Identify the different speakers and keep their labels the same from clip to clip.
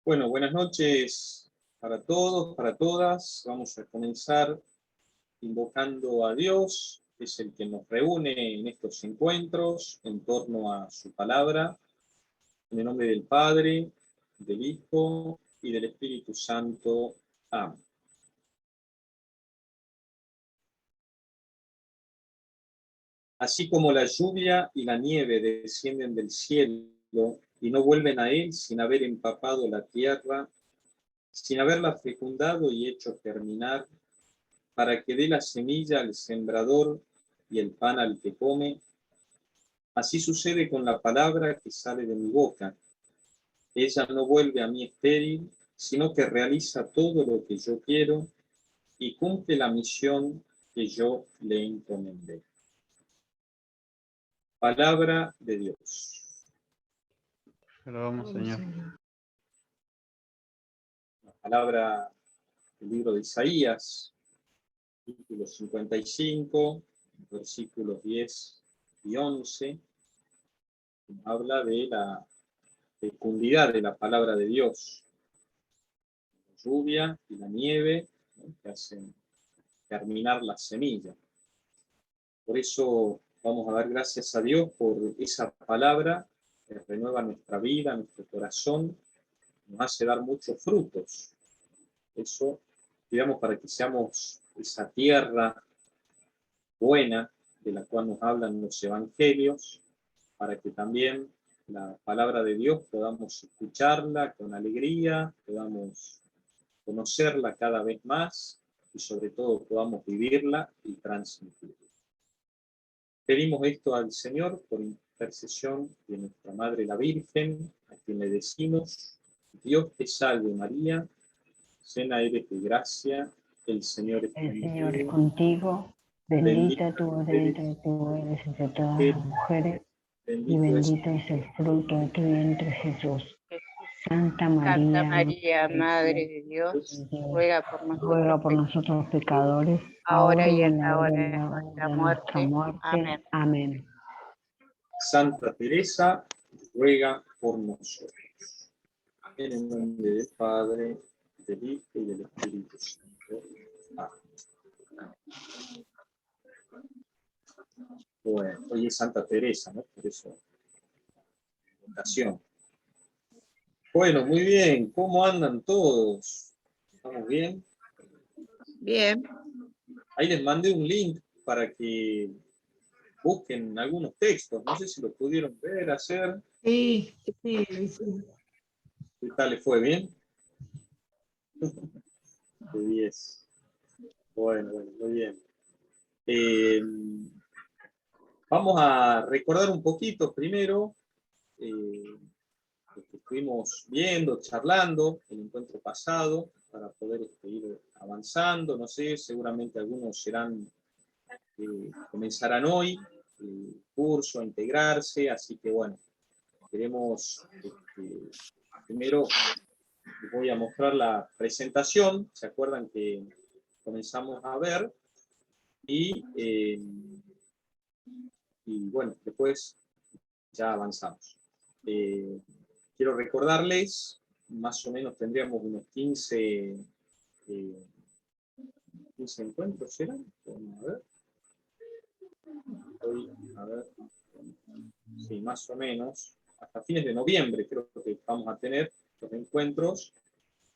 Speaker 1: Bueno, buenas noches para todos, para todas. Vamos a comenzar invocando a Dios, que es el que nos reúne en estos encuentros en torno a su palabra, en el nombre del Padre, del Hijo y del Espíritu Santo. Amén. Así como la lluvia y la nieve descienden del cielo y no vuelven a él sin haber empapado la tierra, sin haberla fecundado y hecho germinar, para que dé la semilla al sembrador y el pan al que come, así sucede con la palabra que sale de mi boca. Ella no vuelve a mí estéril, sino que realiza todo lo que yo quiero y cumple la misión que yo le encomendé. Palabra de Dios.
Speaker 2: Alabamos, Señor.
Speaker 1: La palabra del libro de Isaías, capítulo 55, versículos 10 y 11, habla de la fecundidad de la palabra de Dios. La lluvia y la nieve, ¿no?, que hacen germinar la semilla. Por eso vamos a dar gracias a Dios por esa palabra que renueva nuestra vida, nuestro corazón, nos hace dar muchos frutos. Eso pidamos para que seamos esa tierra buena de la cual nos hablan los evangelios, para que también la palabra de Dios podamos escucharla con alegría, podamos conocerla cada vez más y sobre todo podamos vivirla y transmitirla. Pedimos esto al Señor por intercesión de nuestra Madre la Virgen, a quien le decimos: Dios te salve María, llena eres de gracia, el Señor es
Speaker 3: El Señor es contigo, bendita tú eres entre todas las mujeres, y bendito es el fruto de tu vientre, Jesús. Santa
Speaker 4: María, Madre de Dios, ruega por nosotros
Speaker 3: pecadores,
Speaker 4: ahora y en la hora
Speaker 3: de
Speaker 4: de nuestra
Speaker 3: nuestra
Speaker 4: muerte.
Speaker 3: muerte. Amén.
Speaker 1: Santa Teresa ruega por nosotros. En el nombre del Padre, del Hijo y del Espíritu Santo. Amén. Bueno, hoy es Santa Teresa, ¿no? Por eso, vocación. Bueno, muy bien. ¿Cómo andan todos? ¿Estamos bien?
Speaker 4: Bien.
Speaker 1: Ahí les mandé un link para que busquen algunos textos. No sé si lo pudieron ver, hacer.
Speaker 5: Sí.
Speaker 1: ¿Qué tal les fue? ¿Bien? De 10. Bueno, muy bien. Vamos a recordar un poquito primero lo que estuvimos viendo, charlando el encuentro pasado, para poder ir avanzando. No sé, seguramente algunos comenzarán hoy el curso a integrarse, así que bueno, queremos primero les voy a mostrar la presentación. ¿Se acuerdan que comenzamos a ver? Y bueno, después ya avanzamos. Quiero recordarles, más o menos tendríamos unos 15 encuentros, ¿eran? Vamos a ver. A ver. Sí, más o menos. Hasta fines de noviembre creo que vamos a tener los encuentros.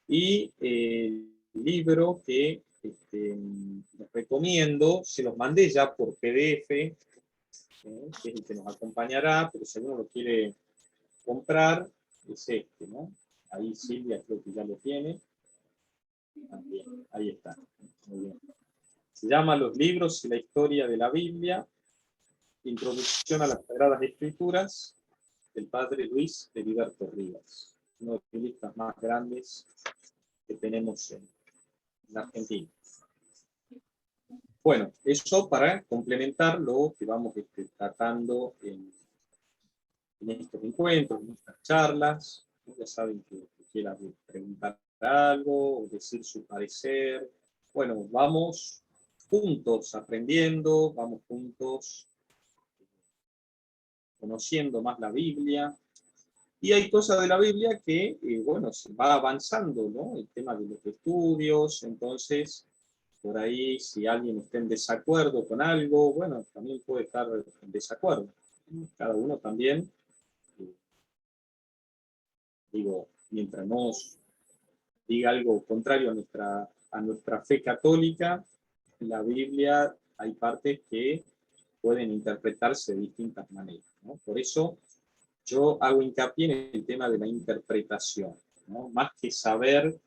Speaker 1: Y el libro que les recomiendo, se los mandé ya por PDF, que es el que nos acompañará, pero si alguno lo quiere comprar, es este, ¿no? Ahí Silvia creo que ya lo tiene. También, ahí está. Muy bien. Se llama Los libros y la historia de la Biblia, Introducción a las Sagradas Escrituras, del padre Luis Heriberto Rivas, uno de los libristas más grandes que tenemos en Argentina. Bueno, eso para complementar lo que vamos tratando en estos encuentros, en estas charlas. Ya saben que quieran preguntar algo o decir su parecer. Bueno, vamos juntos aprendiendo, vamos juntos conociendo más la Biblia. Y hay cosas de la Biblia que, bueno, se va avanzando, ¿no? El tema de los estudios, entonces, por ahí, si alguien está en desacuerdo con algo, bueno, también puede estar en desacuerdo. Cada uno también, eh, digo, mientras no diga algo contrario a nuestra fe católica, en la Biblia hay partes que pueden interpretarse de distintas maneras, ¿no? Por eso yo hago hincapié en el tema de la interpretación, ¿no? Más que saber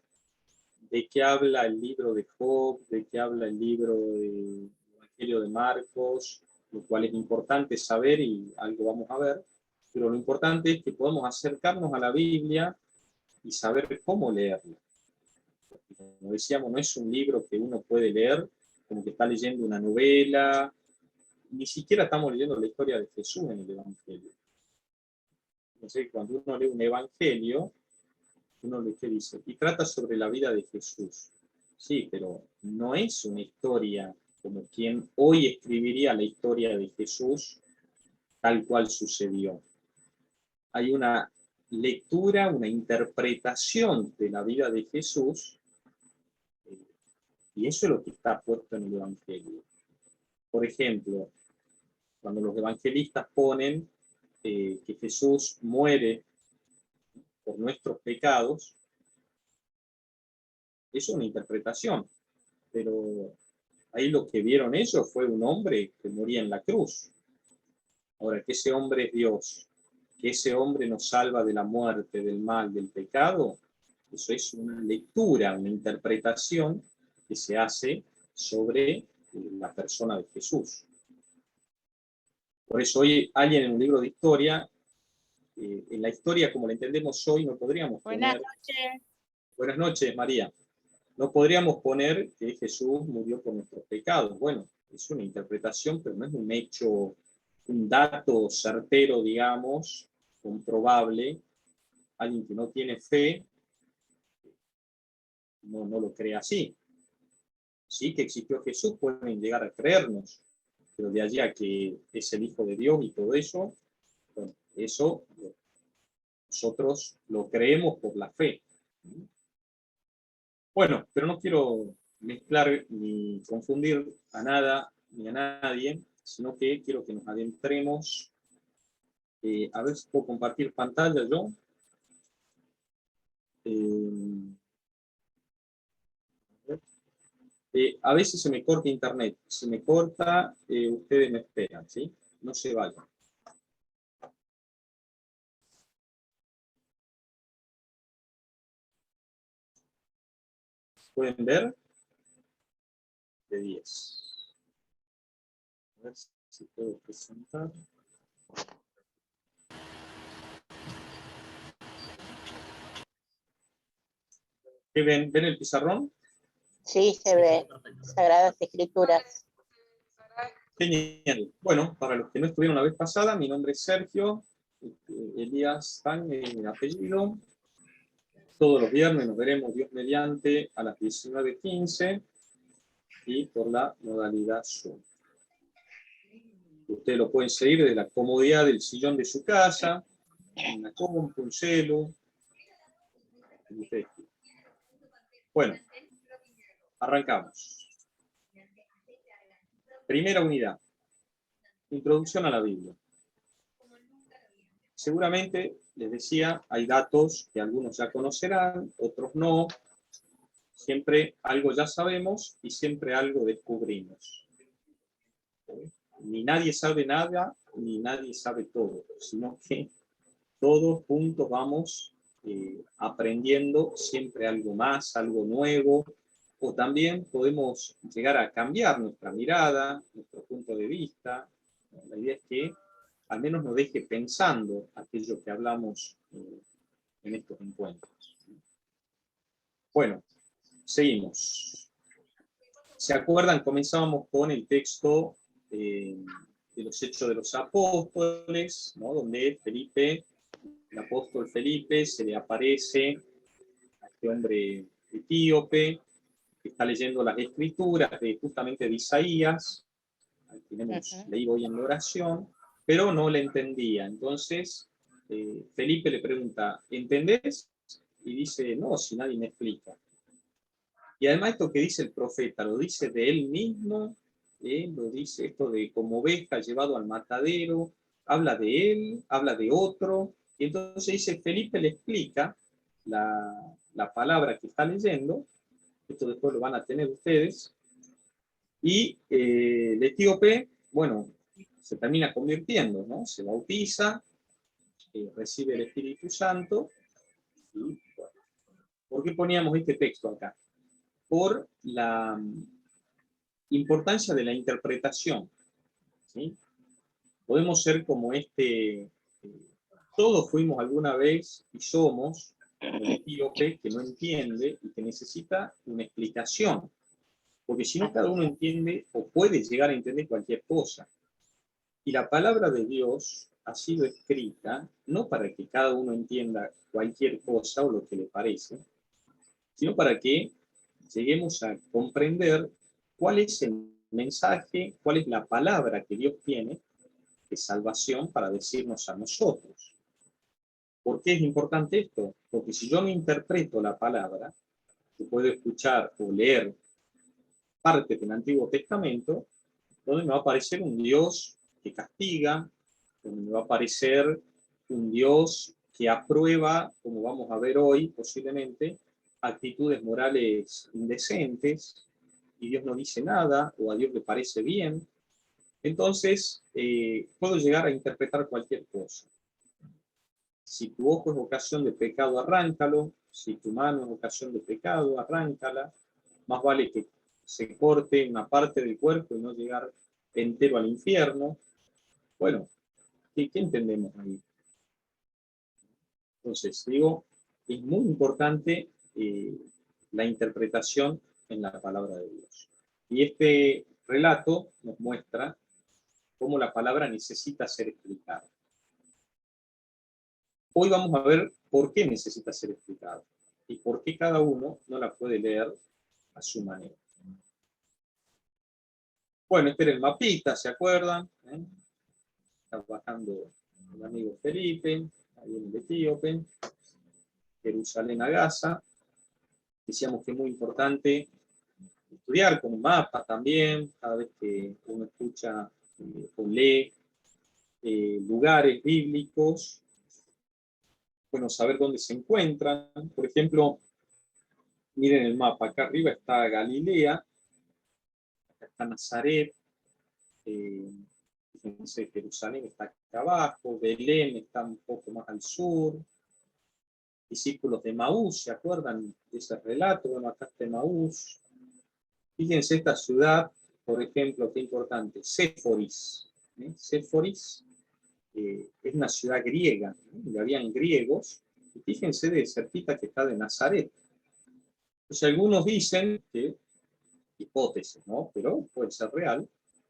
Speaker 1: de qué habla el libro de Job, de qué habla el libro del Evangelio de Marcos, lo cual es importante saber y algo vamos a ver, pero lo importante es que podamos acercarnos a la Biblia y saber cómo leerla. Como decíamos, no es un libro que uno puede leer como que está leyendo una novela, ni siquiera estamos leyendo la historia de Jesús en el Evangelio. Entonces, cuando uno lee un Evangelio, uno lo que dice, y trata sobre la vida de Jesús. Sí, pero no es una historia como quien hoy escribiría la historia de Jesús tal cual sucedió. Hay una lectura, una interpretación de la vida de Jesús, y eso es lo que está puesto en el Evangelio. Por ejemplo, cuando los evangelistas ponen que Jesús muere por nuestros pecados, es una interpretación, pero ahí lo que vieron ellos fue un hombre que moría en la cruz. Ahora, que ese hombre es Dios, que ese hombre nos salva de la muerte, del mal, del pecado, eso es una lectura, una interpretación que se hace sobre la persona de Jesús. Por eso hoy alguien en un libro de historia, en la historia como la entendemos hoy, no podríamos poner...
Speaker 4: Buenas noches.
Speaker 1: Buenas noches, María. No podríamos poner que Jesús murió por nuestros pecados. Bueno, es una interpretación, pero no es un hecho, un dato certero, digamos, comprobable. Alguien que no tiene fe no lo cree así. Sí que existió Jesús, pueden llegar a creernos, pero de allí a que es el Hijo de Dios y todo eso, bueno, eso nosotros lo creemos por la fe. Bueno, pero no quiero mezclar ni confundir a nada ni a nadie, sino que quiero que nos adentremos. A ver si puedo compartir pantalla yo. A veces se me corta internet. Si me corta, ustedes me esperan, ¿sí? No se vayan. ¿Pueden ver? De 10. A ver si puedo presentar. ¿Qué ven? ¿Ven el pizarrón?
Speaker 4: Sí, se ve. Sagradas Escrituras.
Speaker 1: Genial. Bueno, para los que no estuvieron la vez pasada, mi nombre es Sergio Elías Tan, mi apellido. Todos los viernes nos veremos, Dios mediante, a las 19:15 y por la modalidad Zoom. Ustedes lo pueden seguir desde la comodidad del sillón de su casa, en la compu, un celu. Bueno, arrancamos. Primera unidad. Introducción a la Biblia. Seguramente, les decía, hay datos que algunos ya conocerán, otros no. Siempre algo ya sabemos y siempre algo descubrimos. Ni nadie sabe nada, ni nadie sabe todo, sino que todos juntos vamos aprendiendo siempre algo más, algo nuevo, o también podemos llegar a cambiar nuestra mirada, nuestro punto de vista. La idea es que al menos nos deje pensando aquello que hablamos en estos encuentros. Bueno, seguimos. ¿Se acuerdan? Comenzábamos con el texto de los Hechos de los Apóstoles, ¿no? Donde Felipe, el apóstol Felipe, se le aparece a este hombre etíope que está leyendo las escrituras justamente de Isaías, al que hemos leído hoy en la oración, pero no le entendía. Entonces Felipe le pregunta, ¿entendés? Y dice, no, si nadie me explica. Y además esto que dice el profeta, lo dice de él mismo, lo dice esto de como oveja llevado al matadero, habla de él, habla de otro, y entonces dice, Felipe le explica la palabra que está leyendo, esto después lo van a tener ustedes, y el etíope, bueno, se termina convirtiendo, ¿no? Se bautiza, recibe el Espíritu Santo, y bueno, ¿por qué poníamos este texto acá? Por la importancia de la interpretación, ¿sí? Podemos ser como todos fuimos alguna vez y somos el etíope que no entiende y que necesita una explicación, porque si no cada uno entiende o puede llegar a entender cualquier cosa. Y la palabra de Dios ha sido escrita no para que cada uno entienda cualquier cosa o lo que le parece, sino para que lleguemos a comprender cuál es el mensaje, cuál es la palabra que Dios tiene de salvación para decirnos a nosotros. ¿Por qué es importante esto? Porque si yo no interpreto la palabra, yo puedo escuchar o leer partes del Antiguo Testamento, donde me va a aparecer un Dios que castiga, donde me va a aparecer un Dios que aprueba, como vamos a ver hoy posiblemente, actitudes morales indecentes, y Dios no dice nada, o a Dios le parece bien. Entonces, puedo llegar a interpretar cualquier cosa. Si tu ojo es ocasión de pecado, arráncalo. Si tu mano es ocasión de pecado, arráncala. Más vale que se corte una parte del cuerpo y no llegar entero al infierno. Bueno, ¿qué entendemos ahí? Entonces, digo, es muy importante la interpretación en la palabra de Dios. Y este relato nos muestra cómo la palabra necesita ser explicada. Hoy vamos a ver por qué necesita ser explicada y por qué cada uno no la puede leer a su manera. Bueno, este era el mapita, ¿se acuerdan? Está bajando el amigo Felipe, ahí en el etíope, Jerusalén a Gaza. Decíamos que es muy importante estudiar con un mapa también, cada vez que uno escucha o lee lugares bíblicos, bueno, saber dónde se encuentran. Por ejemplo, miren el mapa, acá arriba está Galilea, acá está Nazaret, fíjense, Jerusalén está acá abajo, Belén está un poco más al sur, discípulos de Maús, ¿se acuerdan de ese relato? Bueno, acá está Maús. Fíjense esta ciudad, por ejemplo, qué importante, Séforis. Séforis es una ciudad griega, donde habían griegos, y fíjense de cerquita que está de Nazaret. Entonces algunos dicen que, hipótesis, ¿no? Pero puede ser real,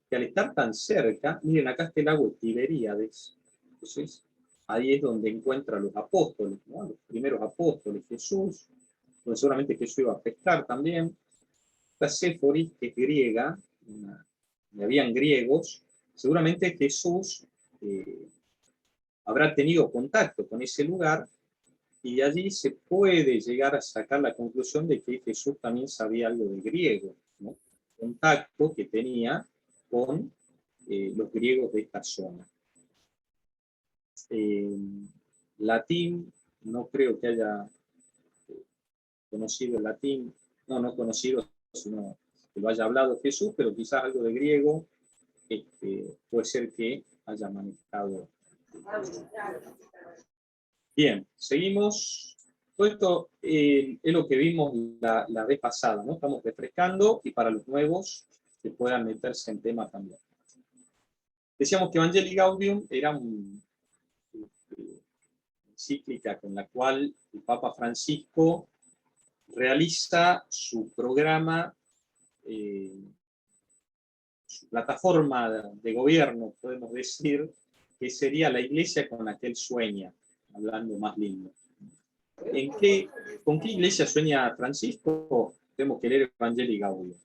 Speaker 1: que al estar tan cerca, miren, acá está el lago de Tiberíades, entonces ahí es donde encuentra a los apóstoles, ¿no? Los primeros apóstoles, Jesús, donde seguramente Jesús iba a pescar también. Esta Séforis, que es griega, donde habían griegos, seguramente Jesús habrá tenido contacto con ese lugar, y de allí se puede llegar a sacar la conclusión de que Jesús también sabía algo de griego, ¿no? Contacto que tenía con los griegos de esta zona. Latín, no creo que haya conocido el latín, no conocido, sino que lo haya hablado Jesús, pero quizás algo de griego puede ser que haya manejado. Bien, seguimos. Todo esto es lo que vimos la vez pasada, ¿no? Estamos refrescando y para los nuevos que puedan meterse en tema también. Decíamos que Evangelii Gaudium era una encíclica con la cual el Papa Francisco realiza su programa, su plataforma de gobierno, podemos decir, que sería la iglesia con la que él sueña, hablando más lindo. ¿Con qué iglesia sueña Francisco? Tenemos que leer Evangelii Gaudium.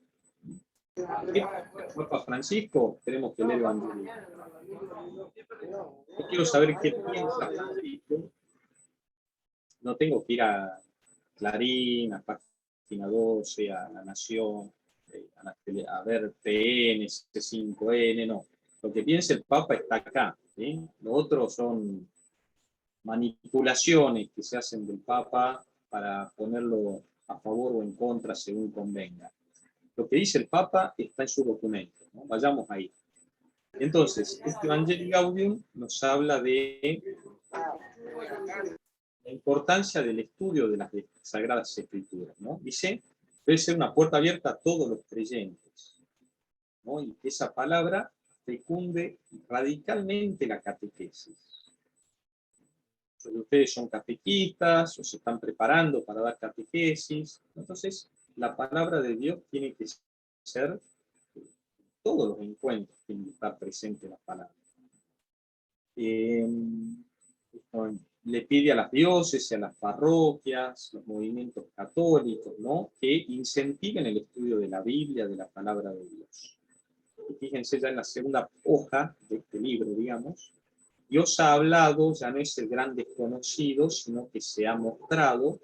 Speaker 1: Papa Francisco, tenemos que leer Evangelio. Yo quiero saber qué piensa Francisco. No tengo que ir a Clarín, a Página 12, a La Nación, a ver PN, C5N, no. Lo que piensa el Papa está acá. ¿Sí? Lo otro son manipulaciones que se hacen del Papa para ponerlo a favor o en contra según convenga. Lo que dice el Papa está en su documento, ¿no? Vayamos ahí. Entonces, este Evangelii Gaudium nos habla de la importancia del estudio de las Sagradas Escrituras, ¿no? Dice, debe ser una puerta abierta a todos los creyentes, ¿no? Y que esa palabra fecunde radicalmente la catequesis. Ustedes son catequistas o se están preparando para dar catequesis, entonces la palabra de Dios tiene que ser todos los encuentros, tiene que estar presente la palabra. Le pide a las diócesis, a las parroquias, los movimientos católicos, ¿no? Que incentiven el estudio de la Biblia, de la palabra de Dios. Y fíjense ya en la segunda hoja de este libro, digamos, Dios ha hablado, ya no es el gran desconocido, sino que se ha mostrado.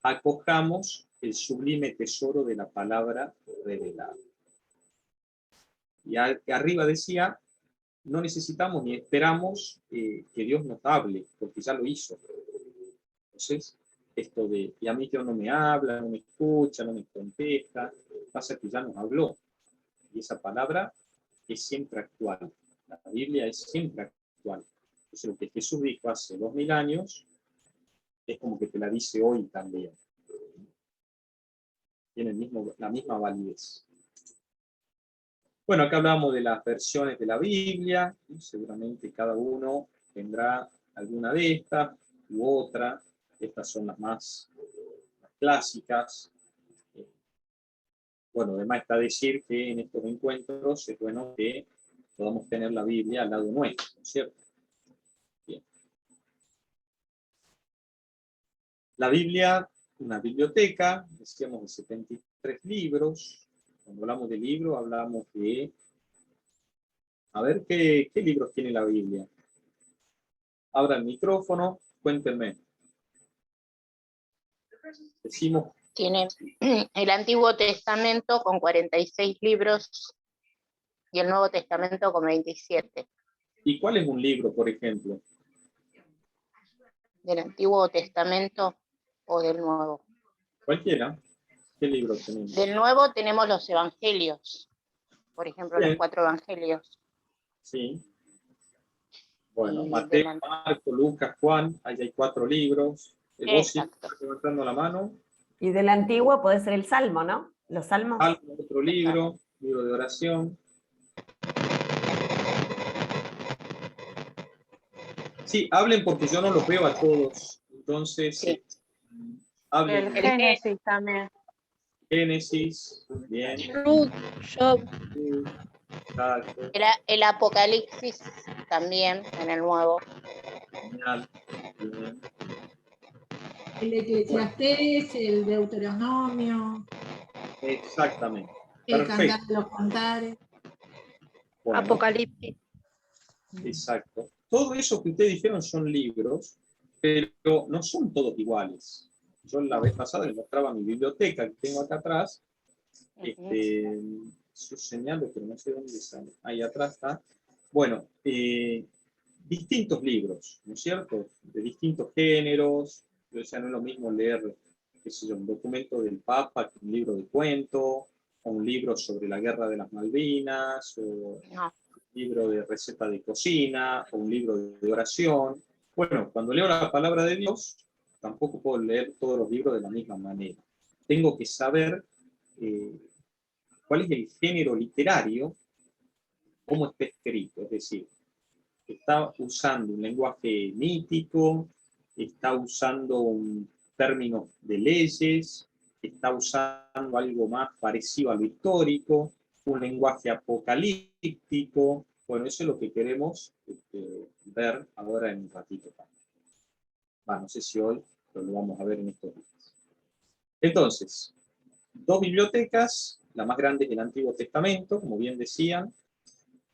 Speaker 1: Acojamos el sublime tesoro de la palabra revelada. Y arriba decía, no necesitamos ni esperamos que Dios nos hable, porque ya lo hizo. Entonces, esto de, y a mí Dios no me habla, no me escucha, no me contesta, pasa que ya nos habló. Y esa palabra es siempre actual. La Biblia es siempre actual. Entonces, lo que Jesús dijo hace 2000 años, es como que te la dice hoy también. Tiene la misma validez. Bueno, acá hablamos de las versiones de la Biblia, y seguramente cada uno tendrá alguna de estas u otra. Estas son las más clásicas. Bueno, además está decir que en estos encuentros es bueno que podamos tener la Biblia al lado nuestro, ¿no es cierto? Bien. La Biblia, una biblioteca, decíamos de 73 libros. Cuando hablamos de libros, hablamos de... A ver, ¿qué libros tiene la Biblia? Abra el micrófono, cuéntenme. Decimos...
Speaker 4: Tiene el Antiguo Testamento con 46 libros y el Nuevo Testamento con 27.
Speaker 1: ¿Y cuál es un libro, por ejemplo?
Speaker 4: ¿Del Antiguo Testamento o del Nuevo?
Speaker 1: Cualquiera. ¿Qué libro tenemos?
Speaker 4: Del Nuevo tenemos los Evangelios. Por ejemplo,
Speaker 1: Bien.
Speaker 4: los 4 Evangelios.
Speaker 1: Sí. Bueno,
Speaker 4: Y
Speaker 1: Mateo, Marco, Lucas, Juan, ahí hay 4 libros. ¿Vos sí estás levantando la mano?
Speaker 5: Y del antiguo puede ser el Salmo, ¿no? Los Salmos.
Speaker 1: Otro libro, libro de oración. Sí, hablen porque yo no los veo a todos. Entonces,
Speaker 4: sí.
Speaker 1: Hablen.
Speaker 6: El Génesis también.
Speaker 1: Génesis, bien.
Speaker 6: Ruth, Job.
Speaker 4: El Apocalipsis también en el Nuevo.
Speaker 1: Genial. Bien.
Speaker 7: El Eclesiastés, el Deuteronomio.
Speaker 1: Exactamente.
Speaker 7: El
Speaker 1: Perfecto.
Speaker 7: Cantar de los Cantares.
Speaker 1: Bueno,
Speaker 6: Apocalipsis.
Speaker 1: exacto. Todo eso que ustedes dijeron son libros, pero no son todos iguales. Yo la vez pasada les mostraba mi biblioteca que tengo acá atrás. Yo señalo, pero no sé dónde sale. Ahí atrás está. Bueno, distintos libros, ¿no es cierto? De distintos géneros. O sea, no es lo mismo leer, qué sé yo, un documento del Papa que un libro de cuento, o un libro sobre la guerra de las Malvinas, o un libro de receta de cocina, o un libro de oración. Bueno, cuando leo la palabra de Dios, tampoco puedo leer todos los libros de la misma manera. Tengo que saber cuál es el género literario, cómo está escrito. Es decir, está usando un lenguaje mítico, está usando un término de leyes, está usando algo más parecido a lo histórico, un lenguaje apocalíptico. Bueno, eso es lo que queremos ver ahora en un ratito también. No sé si hoy, pero lo vamos a ver en estos días. Entonces, 2 bibliotecas la más grande es el Antiguo Testamento, como bien decían,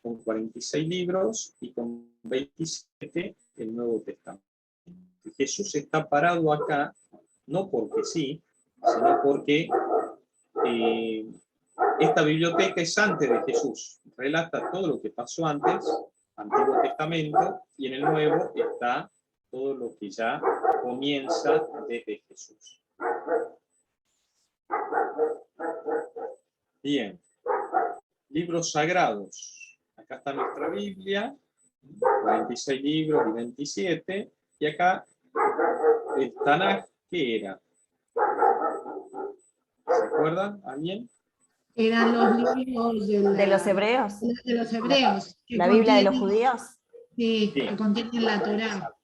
Speaker 1: con 46 libros, y con 27 el Nuevo Testamento. Y Jesús está parado acá, no porque sí, sino porque esta biblioteca es antes de Jesús. Relata todo lo que pasó antes, Antiguo Testamento, y en el Nuevo está todo lo que ya comienza desde Jesús. Bien. Libros sagrados. Acá está nuestra Biblia, 46 libros y 27. Y acá el Tanaj, ¿qué era? ¿Se acuerdan? ¿Alguien?
Speaker 7: Eran los libros
Speaker 5: ¿De los hebreos?
Speaker 7: de los hebreos. que
Speaker 5: ¿La Biblia de los
Speaker 7: contienen-
Speaker 5: judíos?
Speaker 7: Sí,
Speaker 1: Sí.
Speaker 7: que contienen la Torá.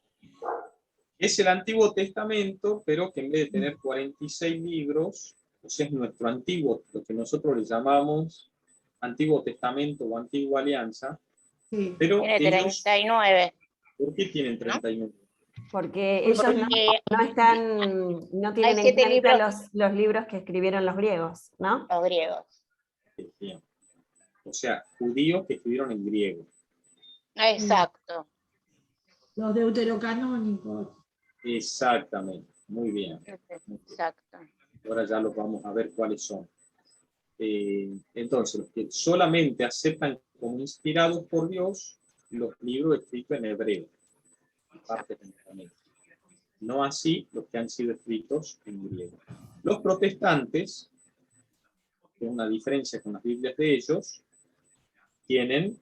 Speaker 1: Es el Antiguo Testamento, pero que en vez de tener 46 libros, o sea, es nuestro antiguo, lo que nosotros le llamamos Antiguo Testamento o Antigua Alianza,
Speaker 7: Sí.
Speaker 1: pero
Speaker 4: Tiene
Speaker 1: ellos,
Speaker 4: 39.
Speaker 1: ¿por qué tienen 39?
Speaker 5: Porque ellos
Speaker 4: Porque
Speaker 5: no tienen en
Speaker 4: 7
Speaker 5: cuenta
Speaker 4: libros.
Speaker 5: los libros que escribieron los griegos, ¿no?
Speaker 4: Los griegos.
Speaker 1: Bien. O sea, judíos que escribieron en griego.
Speaker 4: Exacto.
Speaker 7: Los deuterocanónicos.
Speaker 1: Exactamente, muy bien.
Speaker 4: Exacto.
Speaker 1: Ahora ya los vamos a ver cuáles son. Entonces, los que solamente aceptan como inspirados por Dios los libros escritos en hebreo, parte del no así los que han sido escritos en griego. Los protestantes, con una diferencia con las Biblias de ellos, tienen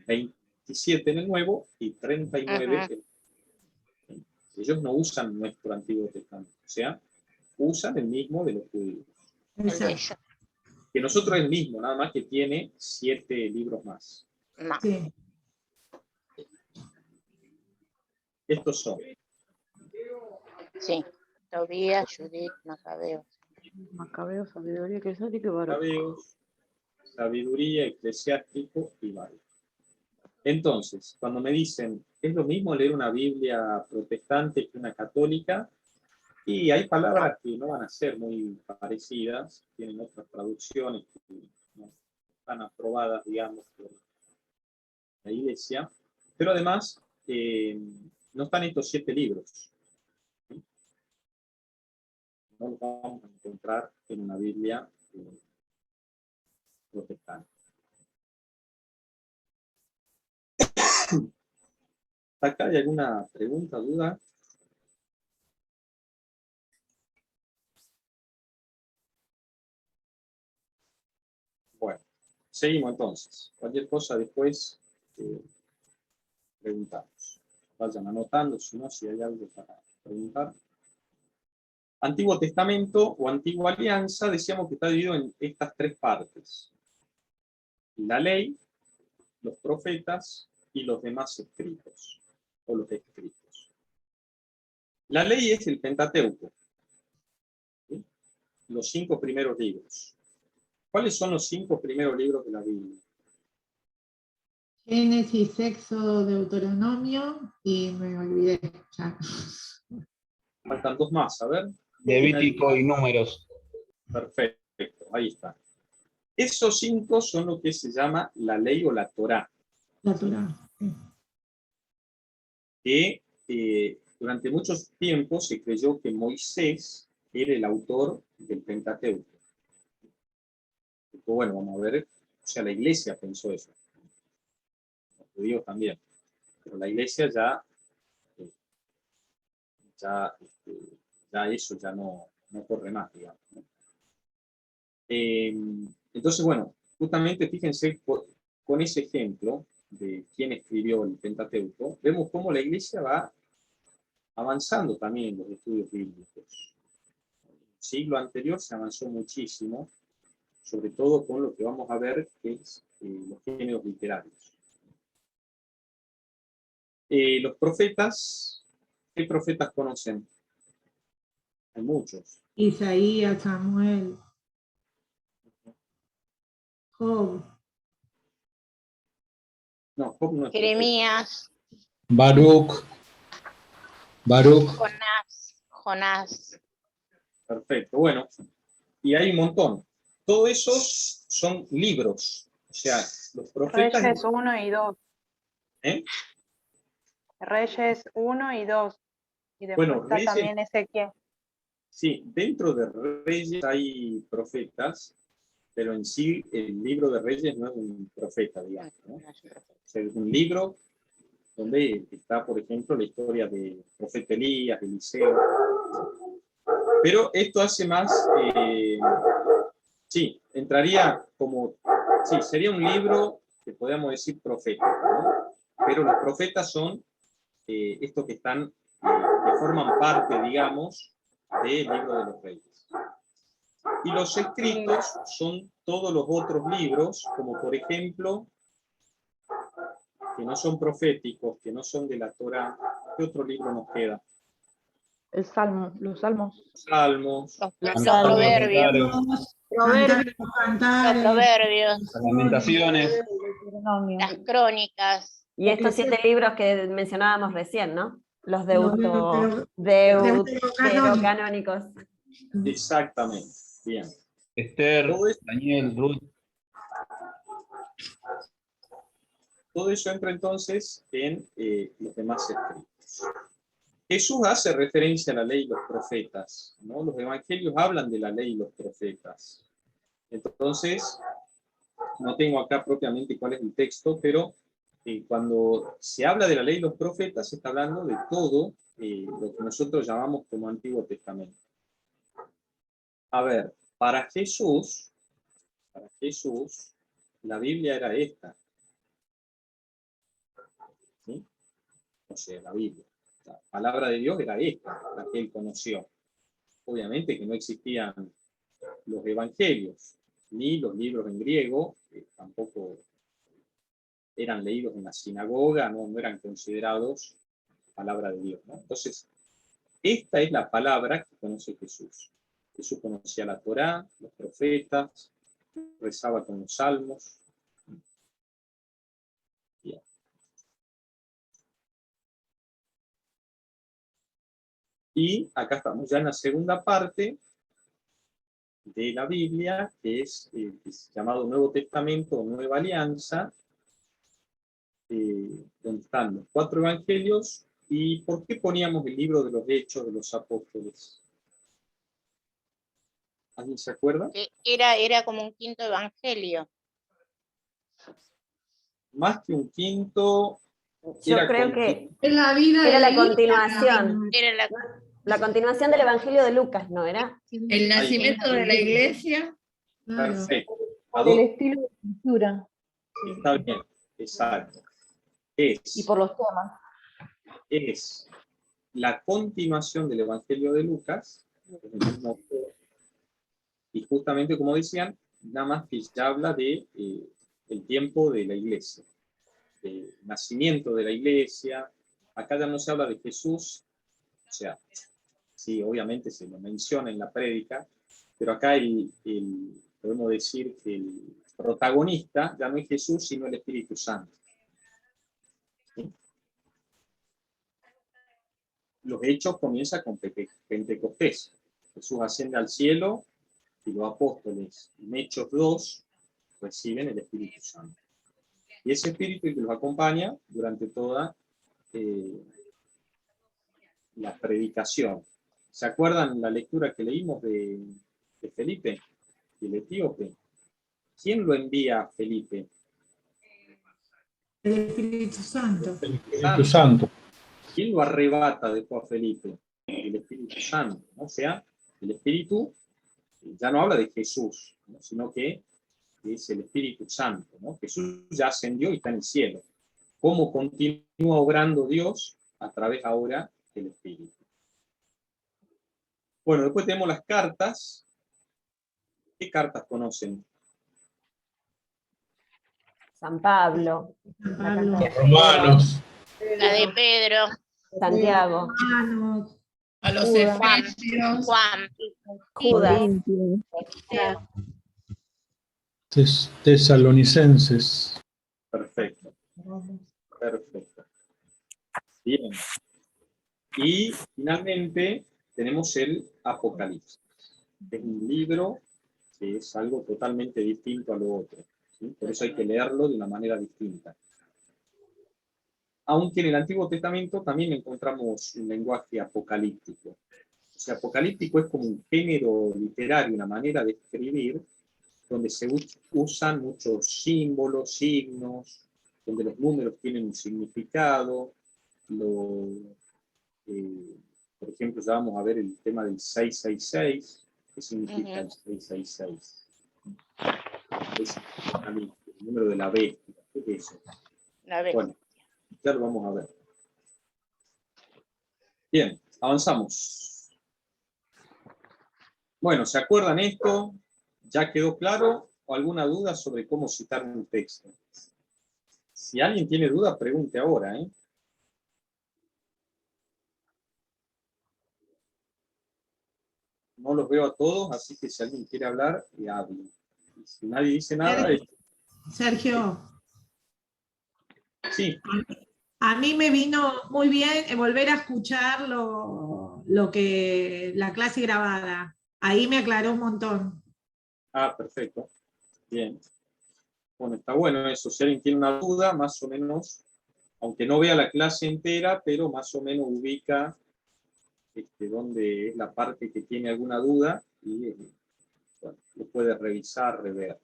Speaker 1: 27 en el Nuevo y 39
Speaker 4: Ajá.
Speaker 1: en el. Ellos no usan nuestro Antiguo Testamento, o sea, usan el mismo de los judíos.
Speaker 4: El de
Speaker 7: Exacto.
Speaker 4: ellos.
Speaker 1: Que nosotros es el mismo, nada más que tiene 7 libros más.
Speaker 4: No.
Speaker 7: Sí.
Speaker 1: Estos son
Speaker 4: Sí. Tobías, Judith, Macabeos.
Speaker 6: Macabeo, sabiduría, eclesiástica y Baruch.
Speaker 1: Macabeos, Sabiduría, Eclesiástico y Baruch. Entonces, cuando me dicen, ¿es lo mismo leer una Biblia protestante que una católica? Y hay palabras que no van a ser muy parecidas, tienen otras traducciones que no están aprobadas, digamos, por la Iglesia, pero además no están estos 7 libros. No los vamos a encontrar en una Biblia protestante. ¿Acá hay alguna pregunta, duda? Bueno, seguimos entonces. Cualquier cosa después preguntamos. Vayan anotando, si no, si hay algo para preguntar. Antiguo Testamento o Antigua Alianza, decíamos que está dividido en estas 3 partes. La ley, los profetas y los demás escritos, o los escritos. La ley es el Pentateuco, ¿sí? Los 5 primeros libros. ¿Cuáles son los 5 primeros libros de la Biblia?
Speaker 7: Génesis, Éxodo, Deuteronomio y me olvidé. Ya.
Speaker 1: Faltan 2 más, a ver.
Speaker 2: Levítico y Números.
Speaker 1: Perfecto, ahí está. Esos 5 son lo que se llama la ley o la Torá,
Speaker 7: La Torá.
Speaker 1: que durante muchos tiempos se creyó que Moisés era el autor del Pentateuco. Bueno, vamos a ver, o sea, la iglesia pensó eso. Los judíos también. Pero la iglesia ya eso ya no corre más, digamos, ¿no? Entonces, bueno, justamente fíjense con ese ejemplo de quién escribió el Pentateuco, vemos cómo la iglesia va avanzando también en los estudios bíblicos. En el siglo anterior se avanzó muchísimo, sobre todo con lo que vamos a ver, que es los géneros literarios. Los profetas, ¿qué profetas conocen? Hay muchos.
Speaker 7: Isaías, Samuel, Job.
Speaker 1: No, Job no es profeta.
Speaker 4: Jeremías,
Speaker 2: Baruch.
Speaker 4: Jonás.
Speaker 1: Perfecto, bueno, y hay un montón. Todos esos son libros. O sea, los profetas...
Speaker 8: Reyes 1 y 2.
Speaker 1: ¿Eh?
Speaker 8: Reyes 1 y 2. Y después
Speaker 1: Bueno,
Speaker 8: está
Speaker 1: Reyes,
Speaker 8: también Ezequiel.
Speaker 1: sí, dentro de Reyes hay profetas, pero en sí el libro de Reyes no es un profeta, digamos, ¿no? O sea, es un libro donde está, por ejemplo, la historia de profeta Elías, de Eliseo. Pero esto hace más, sí, entraría como, sí, sería un libro que podríamos decir profético, ¿no? Pero los profetas son estos que están, que forman parte, digamos, del libro de los reyes. Y los escritos son todos los otros libros, como por ejemplo, que no son proféticos, que no son de la Torá. ¿Qué otro libro nos queda?
Speaker 6: El Salmo, los Salmos.
Speaker 1: Salmos,
Speaker 4: Los
Speaker 2: Cantares,
Speaker 4: proverbios.
Speaker 7: Cantares,
Speaker 4: Los
Speaker 7: cantares.
Speaker 4: proverbios.
Speaker 2: Lamentaciones.
Speaker 4: Las crónicas.
Speaker 5: Y estos 7 libros que mencionábamos recién, ¿no? Los
Speaker 7: Los
Speaker 5: deuterocanónicos.
Speaker 1: exactamente. Bien.
Speaker 2: Esther,
Speaker 1: Todo esto,
Speaker 2: Daniel, Ruth.
Speaker 1: todo eso entra entonces en los demás escritos. Jesús hace referencia a la ley y los profetas, ¿no? Los evangelios hablan de la ley y los profetas. Entonces, no tengo acá propiamente cuál es el texto, pero cuando se habla de la ley y los profetas, se está hablando de todo lo que nosotros llamamos como Antiguo Testamento. A ver, para Jesús, la Biblia era esta. ¿Sí? O sea, la Biblia. La palabra de Dios era esta, la que él conoció. Obviamente que no existían los evangelios, ni los libros en griego, que tampoco eran leídos en la sinagoga, no eran considerados palabra de Dios, ¿no? Entonces, esta es la palabra que conoce Jesús. Jesús conocía la Torá, los profetas, rezaba con los salmos. Bien. Y acá estamos ya en la segunda parte de la Biblia, que es llamado Nuevo Testamento o Nueva Alianza, donde están los 4 evangelios. ¿Y por qué poníamos el libro de los Hechos de los Apóstoles? ¿Alguien se acuerda?
Speaker 4: Era como un quinto evangelio.
Speaker 1: Más que un quinto,
Speaker 5: Yo
Speaker 1: era
Speaker 5: creo que
Speaker 7: Es la vida
Speaker 5: era
Speaker 7: de
Speaker 5: la
Speaker 7: Cristo,
Speaker 5: continuación.
Speaker 4: Era
Speaker 5: La continuación del Evangelio de Lucas, ¿no era?
Speaker 9: El nacimiento de la iglesia.
Speaker 7: claro.
Speaker 1: perfecto.
Speaker 6: Por el estilo de escritura
Speaker 1: Está bien, exacto.
Speaker 6: y por los temas.
Speaker 1: Es la continuación del Evangelio de Lucas, el mismo autor, y justamente como decían, nada más que ya habla de el tiempo de la iglesia, del nacimiento de la iglesia. Acá ya no se habla de Jesús, o sea, sí, obviamente se lo menciona en la prédica, pero acá podemos decir que el protagonista ya no es Jesús, sino el Espíritu Santo. ¿Sí? Los hechos comienzan con Pentecostés. Jesús asciende al cielo y los apóstoles, en Hechos 2, reciben el Espíritu Santo. Y ese Espíritu que los acompaña durante toda la predicación. ¿Se acuerdan la lectura que leímos de Felipe, el etíope? ¿Quién lo envía a Felipe?
Speaker 7: El Espíritu Santo.
Speaker 2: El Espíritu Santo.
Speaker 1: ¿Quién lo arrebata después a Felipe? El Espíritu Santo, ¿no? O sea, el Espíritu ya no habla de Jesús, ¿no? Sino que es el Espíritu Santo, ¿no? Jesús ya ascendió y está en el cielo. ¿Cómo continúa obrando Dios? A través ahora del Espíritu. Bueno, después tenemos las cartas. ¿Qué cartas conocen?
Speaker 5: San Pablo, la
Speaker 7: Pablo,
Speaker 5: carta de
Speaker 2: Romanos.
Speaker 4: la de Pedro,
Speaker 5: Santiago,
Speaker 7: Romanos,
Speaker 9: A los
Speaker 6: Judas.
Speaker 9: Efesios.
Speaker 4: Juan,
Speaker 5: Judas,
Speaker 6: Corintios.
Speaker 2: Tesalonicenses.
Speaker 1: Perfecto. Perfecto. Bien. Y finalmente tenemos el Apocalipsis. Es un libro ¿sí? Es algo totalmente distinto a lo otro, ¿sí? Por eso hay que leerlo de una manera distinta. Aunque en el Antiguo Testamento también encontramos un lenguaje apocalíptico. O sea, apocalíptico es como un género literario, una manera de escribir, donde se usan muchos símbolos, signos, donde los números tienen un significado. Por ejemplo, ya vamos a ver el tema del 666. ¿Qué significa el 666? Es el número de la bestia. ¿Qué es eso?
Speaker 4: La bestia.
Speaker 1: Bueno, ya lo vamos a ver. Bien, avanzamos. Bueno, ¿se acuerdan esto? ¿Ya quedó claro? ¿O alguna duda sobre cómo citar un texto? Si alguien tiene duda, pregunte ahora, ¿eh? No los veo a todos, así que si alguien quiere hablar, hable. Y si nadie dice nada...
Speaker 7: Sergio.
Speaker 1: Sí.
Speaker 7: A mí me vino muy bien volver a escuchar lo que la clase grabada. Ahí me aclaró un montón.
Speaker 1: Ah, perfecto. Bien. Bueno, está bueno eso. Si alguien tiene una duda, más o menos, aunque no vea la clase entera, pero más o menos ubica dónde es la parte que tiene alguna duda y bueno, lo puede revisar, rever.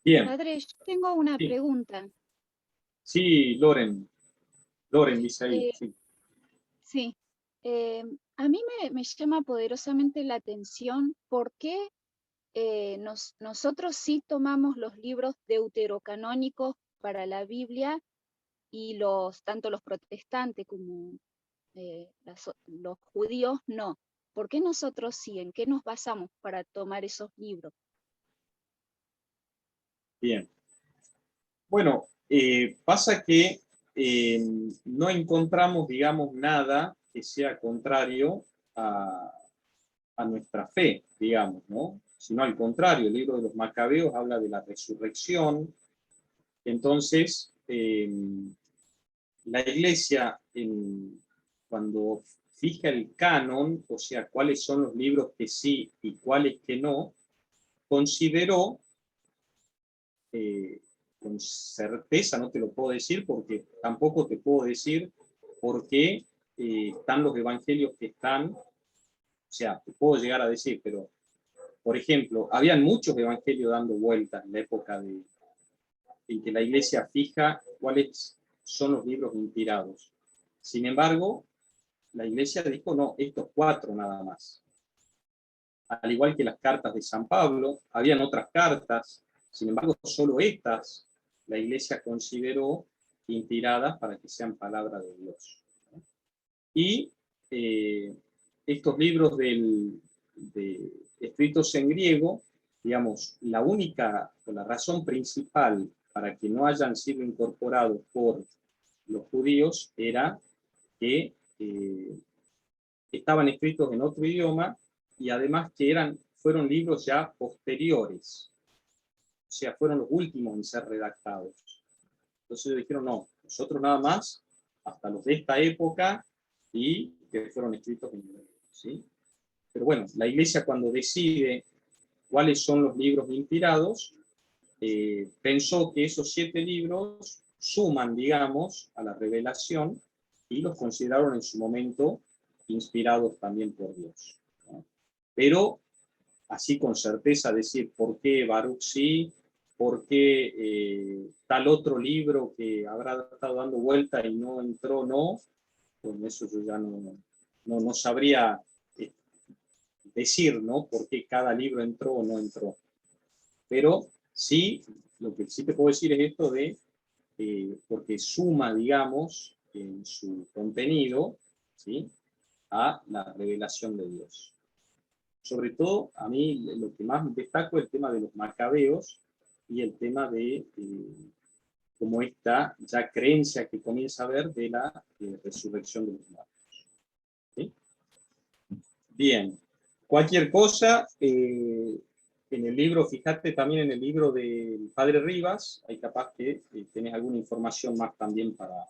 Speaker 1: Bien.
Speaker 10: Padre, yo tengo una pregunta.
Speaker 1: Sí, Loren. Loren dice ahí, sí.
Speaker 10: Sí. A mí me llama poderosamente la atención por qué nosotros sí tomamos los libros deuterocanónicos para la Biblia y tanto los protestantes como los judíos no. ¿Por qué nosotros sí? ¿En qué nos basamos para tomar esos libros?
Speaker 1: Bien. Bueno, pasa que no encontramos, digamos, nada que sea contrario a nuestra fe, digamos, ¿no? Sino al contrario, el libro de los Macabeos habla de la resurrección. Entonces, la Iglesia, cuando fija el canon, o sea, cuáles son los libros que sí y cuáles que no, consideró, con certeza no te lo puedo decir, porque tampoco te puedo decir por qué están los evangelios que están, o sea, te puedo llegar a decir, pero, por ejemplo, habían muchos evangelios dando vueltas en la época en que la Iglesia fija cuáles son los libros inspirados. Sin embargo, la Iglesia dijo, no, estos 4 nada más. Al igual que las cartas de San Pablo, habían otras cartas, sin embargo, solo estas la Iglesia consideró inspiradas para que sean palabra de Dios. Y estos libros escritos en griego, digamos, la única o la razón principal para que no hayan sido incorporados por los judíos era que estaban escritos en otro idioma y además que fueron libros ya posteriores, o sea, fueron los últimos en ser redactados. Entonces ellos dijeron, no, nosotros nada más, hasta los de esta época, y que fueron escritos en griego, ¿sí? Pero bueno, la Iglesia cuando decide cuáles son los libros inspirados, pensó que esos 7 libros suman, digamos, a la revelación y los consideraron en su momento inspirados también por Dios, ¿no? Pero así con certeza decir por qué Baruch sí, por qué tal otro libro que habrá estado dando vuelta y no entró, no, pues eso yo ya no sabría decir, ¿no? Por qué cada libro entró o no entró. Pero sí, lo que sí te puedo decir es esto de, porque suma, digamos, en su contenido, ¿sí?, a la revelación de Dios. Sobre todo, a mí lo que más destaco es el tema de los macabeos y el tema de como esta ya creencia que comienza a haber de la resurrección de los muertos. ¿Sí? Bien. Cualquier cosa, en el libro, fíjate también en el libro del Padre Rivas, hay capaz que tenés alguna información más también para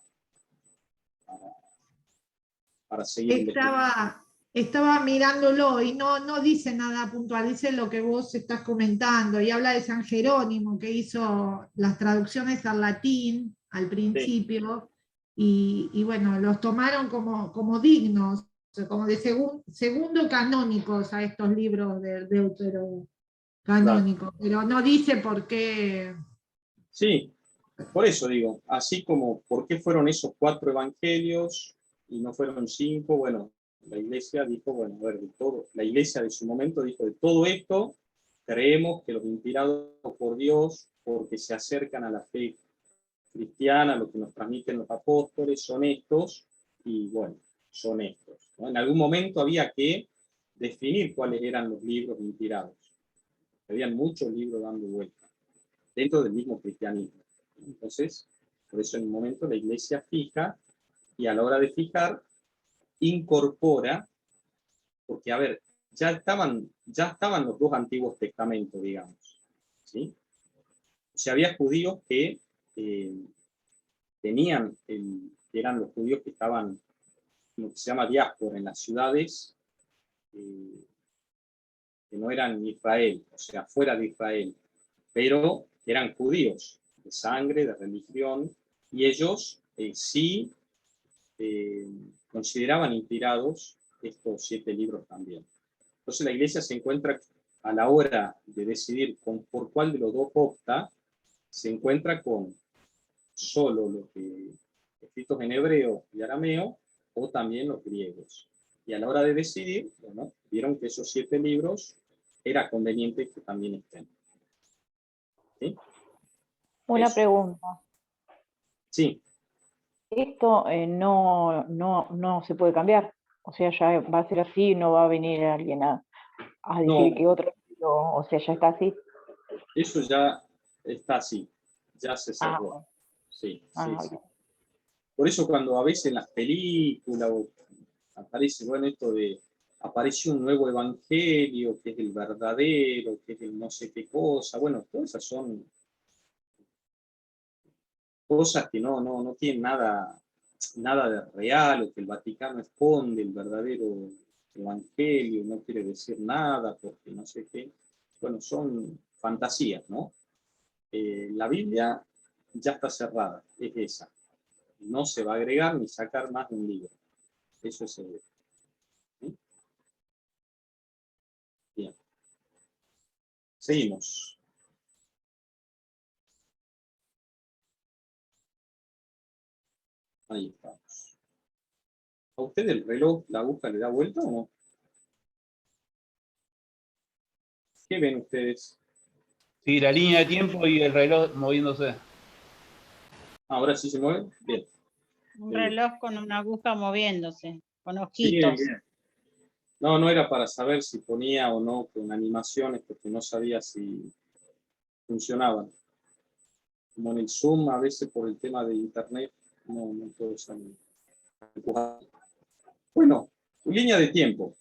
Speaker 1: seguir investigando.
Speaker 7: estaba mirándolo y no dice nada puntual, dice lo que vos estás comentando, y habla de San Jerónimo, que hizo las traducciones al latín al principio, y bueno, los tomaron como dignos, como de segundo canónicos a estos libros de deuterocanónicos, pero no dice por qué.
Speaker 1: Sí, por eso digo, así como por qué fueron esos 4 evangelios y no fueron 5, bueno, la iglesia dijo, bueno, a ver, de todo, la iglesia de su momento dijo, de todo esto, creemos que los inspirados por Dios, porque se acercan a la fe cristiana, lo que nos transmiten los apóstoles, son estos, y bueno, son estos, ¿no? En algún momento había que definir cuáles eran los libros inspirados. Habían muchos libros dando vuelta, dentro del mismo cristianismo. Entonces, por eso en un momento la iglesia fija, y a la hora de fijar, incorpora, porque a ver, ya estaban los 2 antiguos testamentos, digamos, ¿sí? O sea, había judíos que tenían, que eran los judíos que estaban, lo que se llama diáspora, en las ciudades que no eran Israel, o sea, fuera de Israel, pero eran judíos, de sangre, de religión, y ellos sí consideraban inspirados estos 7 libros también. Entonces la iglesia se encuentra, a la hora de decidir por cuál de los 2 opta, se encuentra con solo los escritos en hebreo y arameo, o también los griegos. Y a la hora de decidir, bueno, vieron que esos 7 libros era conveniente que también estén. ¿Sí?
Speaker 6: Una
Speaker 1: Eso.
Speaker 6: pregunta.
Speaker 1: Sí.
Speaker 6: Esto no se puede cambiar. O sea, ya va a ser así, no va a venir alguien a decir que otro, o sea, ya está así.
Speaker 1: Eso ya está así, ya se cerró. Sí. Por eso cuando a veces en las películas aparece, bueno, esto de apareció un nuevo evangelio, que es el verdadero, que es el no sé qué cosa, bueno, todas esas son cosas que no tienen nada de real, o que el Vaticano esconde el verdadero evangelio, no quiere decir nada, porque no sé qué. Bueno, son fantasías, ¿no? La Biblia ya está cerrada, es esa. No se va a agregar ni sacar más de un libro. Eso es seguro. ¿Sí? Bien. Seguimos. Ahí estamos. ¿A usted el reloj, la aguja, le da vuelta o no? ¿Qué ven ustedes?
Speaker 2: Sí, la línea de tiempo y el reloj moviéndose.
Speaker 1: ¿Ahora sí se mueve? Bien.
Speaker 11: Un reloj con una aguja moviéndose, con
Speaker 1: Bien,
Speaker 11: ojitos.
Speaker 1: bien. No era para saber si ponía o no con animaciones, porque no sabía si funcionaban. Como en el Zoom, a veces por el tema de internet, no todo sale. Bueno, línea de tiempo.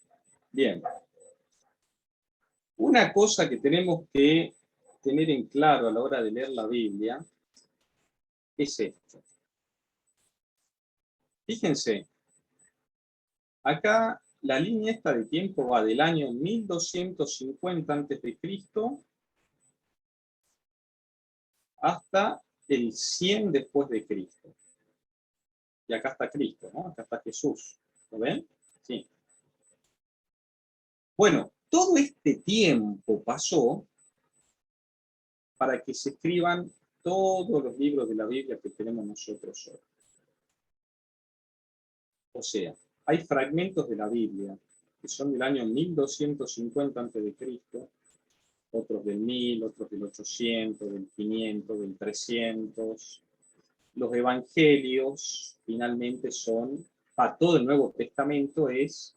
Speaker 1: Bien. Una cosa que tenemos que tener en claro a la hora de leer la Biblia es esto. Fíjense, acá la línea esta de tiempo va del año 1250 a.C. hasta el 100 después de Cristo. Y acá está Cristo, ¿no? Acá está Jesús. ¿Lo ven? Sí. Bueno, todo este tiempo pasó para que se escriban todos los libros de la Biblia que tenemos nosotros hoy. O sea, hay fragmentos de la Biblia que son del año 1250 a.C., otros del 1000, otros del 800, del 500, del 300. Los evangelios finalmente son, para todo el Nuevo Testamento es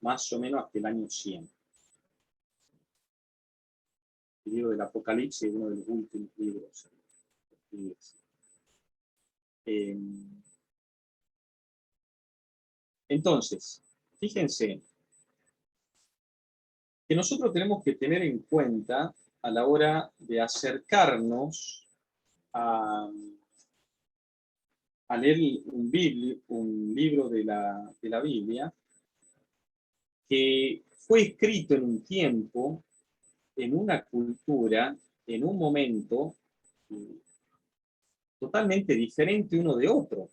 Speaker 1: más o menos hasta el año 100. El libro del Apocalipsis es uno de los últimos libros. Entonces, fíjense que nosotros tenemos que tener en cuenta a la hora de acercarnos a leer un libro de la Biblia, que fue escrito en un tiempo, en una cultura, en un momento totalmente diferente uno de otro.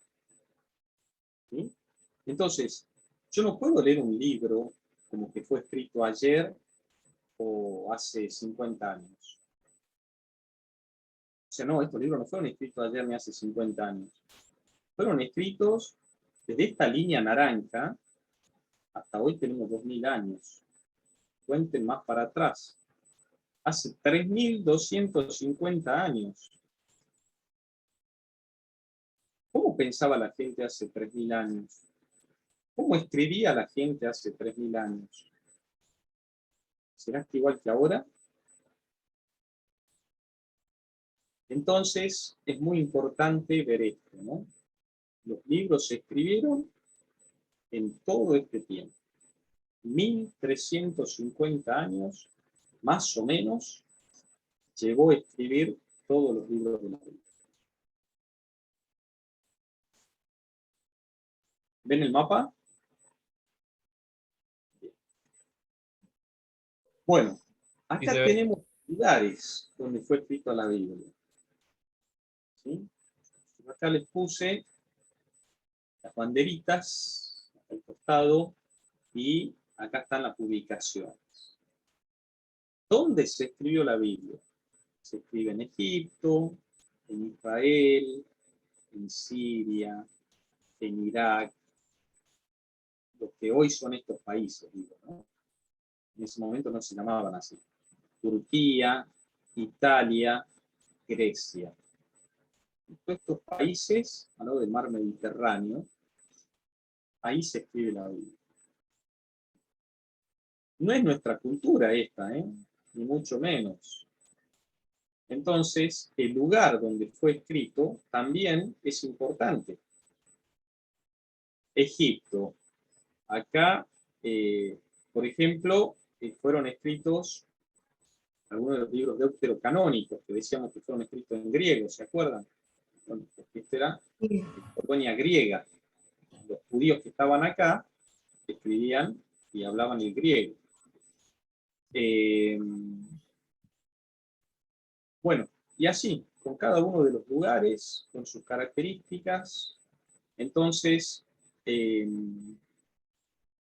Speaker 1: ¿Sí? Entonces, yo no puedo leer un libro como que fue escrito ayer o hace 50 años. O sea, no, estos libros no fueron escritos ayer ni hace 50 años. Fueron escritos desde esta línea naranja hasta hoy tenemos 2000 años. Cuenten más para atrás. Hace 3250 años. ¿Cómo pensaba la gente hace 3000 años? ¿Cómo escribía la gente hace 3000 años? ¿Será que igual que ahora? Entonces, es muy importante ver esto, ¿no? Los libros se escribieron en todo este tiempo. 1350 años, más o menos, llegó a escribir todos los libros de la Biblia. ¿Ven el mapa? Bueno, acá tenemos lugares donde fue escrita la Biblia. ¿Sí? Acá les puse las banderitas al costado y acá están las publicaciones. ¿Dónde se escribió la Biblia? Se escribe en Egipto, en Israel, en Siria, en Irak, lo que hoy son estos países, digo, ¿no? En ese momento no se llamaban así. Turquía, Italia, Grecia. Todos estos países, a lo del mar Mediterráneo, ahí se escribe la Biblia. No es nuestra cultura esta, ni mucho menos. Entonces, el lugar donde fue escrito también es importante. Egipto. Acá, por ejemplo, fueron escritos algunos de los libros deuterocanónicos, que decíamos que fueron escritos en griego, ¿se acuerdan? Bueno, porque esta era colonia griega. Los judíos que estaban acá escribían y hablaban el griego. Bueno, y así, con cada uno de los lugares, con sus características. Entonces, es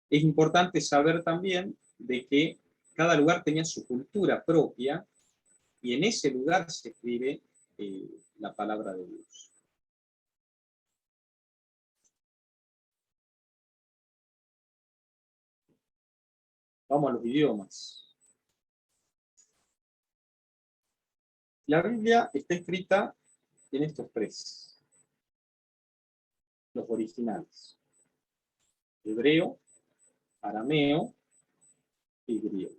Speaker 1: importante saber también de que cada lugar tenía su cultura propia y en ese lugar se escribe la palabra de Dios. Vamos a los idiomas. La Biblia está escrita en estos tres, los originales: hebreo, arameo y griego.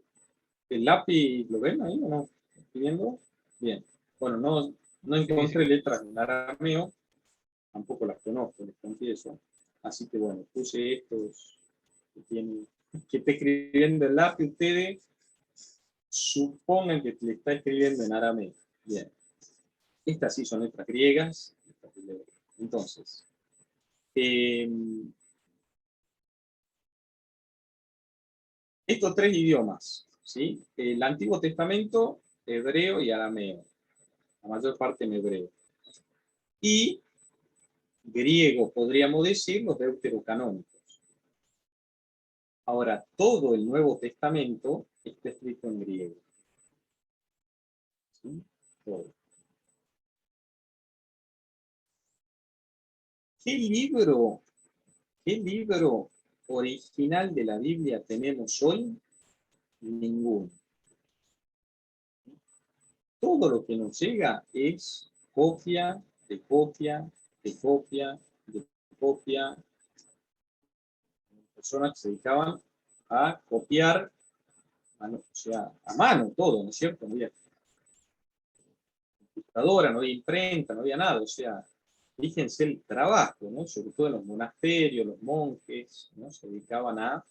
Speaker 1: ¿El lápiz lo ven ahí o no? ¿Estoy viendo? Bien. Bueno, no encontré letras en arameo, tampoco las conozco, les confieso. Así que bueno, puse estos que está escribiendo el lápiz. Ustedes supongan que le está escribiendo en arameo. Bien. Estas sí son letras griegas. Entonces, estos tres idiomas, ¿sí? El Antiguo Testamento, hebreo y arameo. La mayor parte en hebreo. Y griego, podríamos decir, los deuterocanónicos. Ahora, todo el Nuevo Testamento está escrito en griego. ¿Sí? Todo. ¿Qué libro original de la Biblia tenemos hoy? Ninguno. Todo lo que nos llega es copia, de copia, de copia, de copia. Personas que se dedicaban a copiar, o sea, a mano todo, ¿no es cierto? No había computadora, no había imprenta, no había nada, o sea, fíjense el trabajo, ¿no? Sobre todo en los monasterios, los monjes, ¿no? Se dedicaban a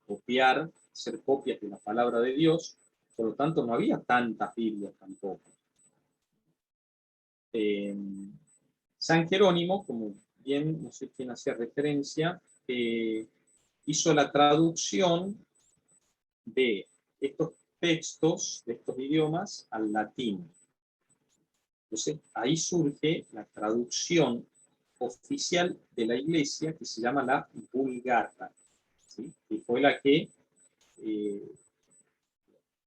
Speaker 1: copiar, hacer copias de la palabra de Dios, por lo tanto no había tantas Biblias tampoco. San Jerónimo, como bien, no sé quién hacía referencia, hizo la traducción de estos textos, de estos idiomas, al latín. Entonces, ahí surge la traducción oficial de la Iglesia, que se llama la Vulgata, ¿sí? Y fue la que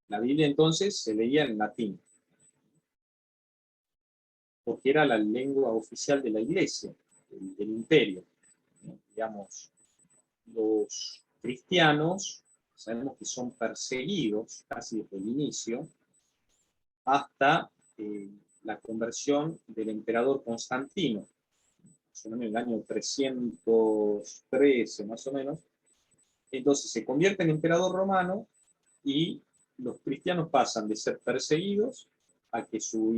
Speaker 1: la Biblia entonces se leía en latín, porque era la lengua oficial de la Iglesia, del imperio, ¿no? Digamos, los cristianos sabemos que son perseguidos casi desde el inicio hasta la conversión del emperador Constantino, en el año 313 más o menos. Entonces se convierte en emperador romano y los cristianos pasan de ser perseguidos a que su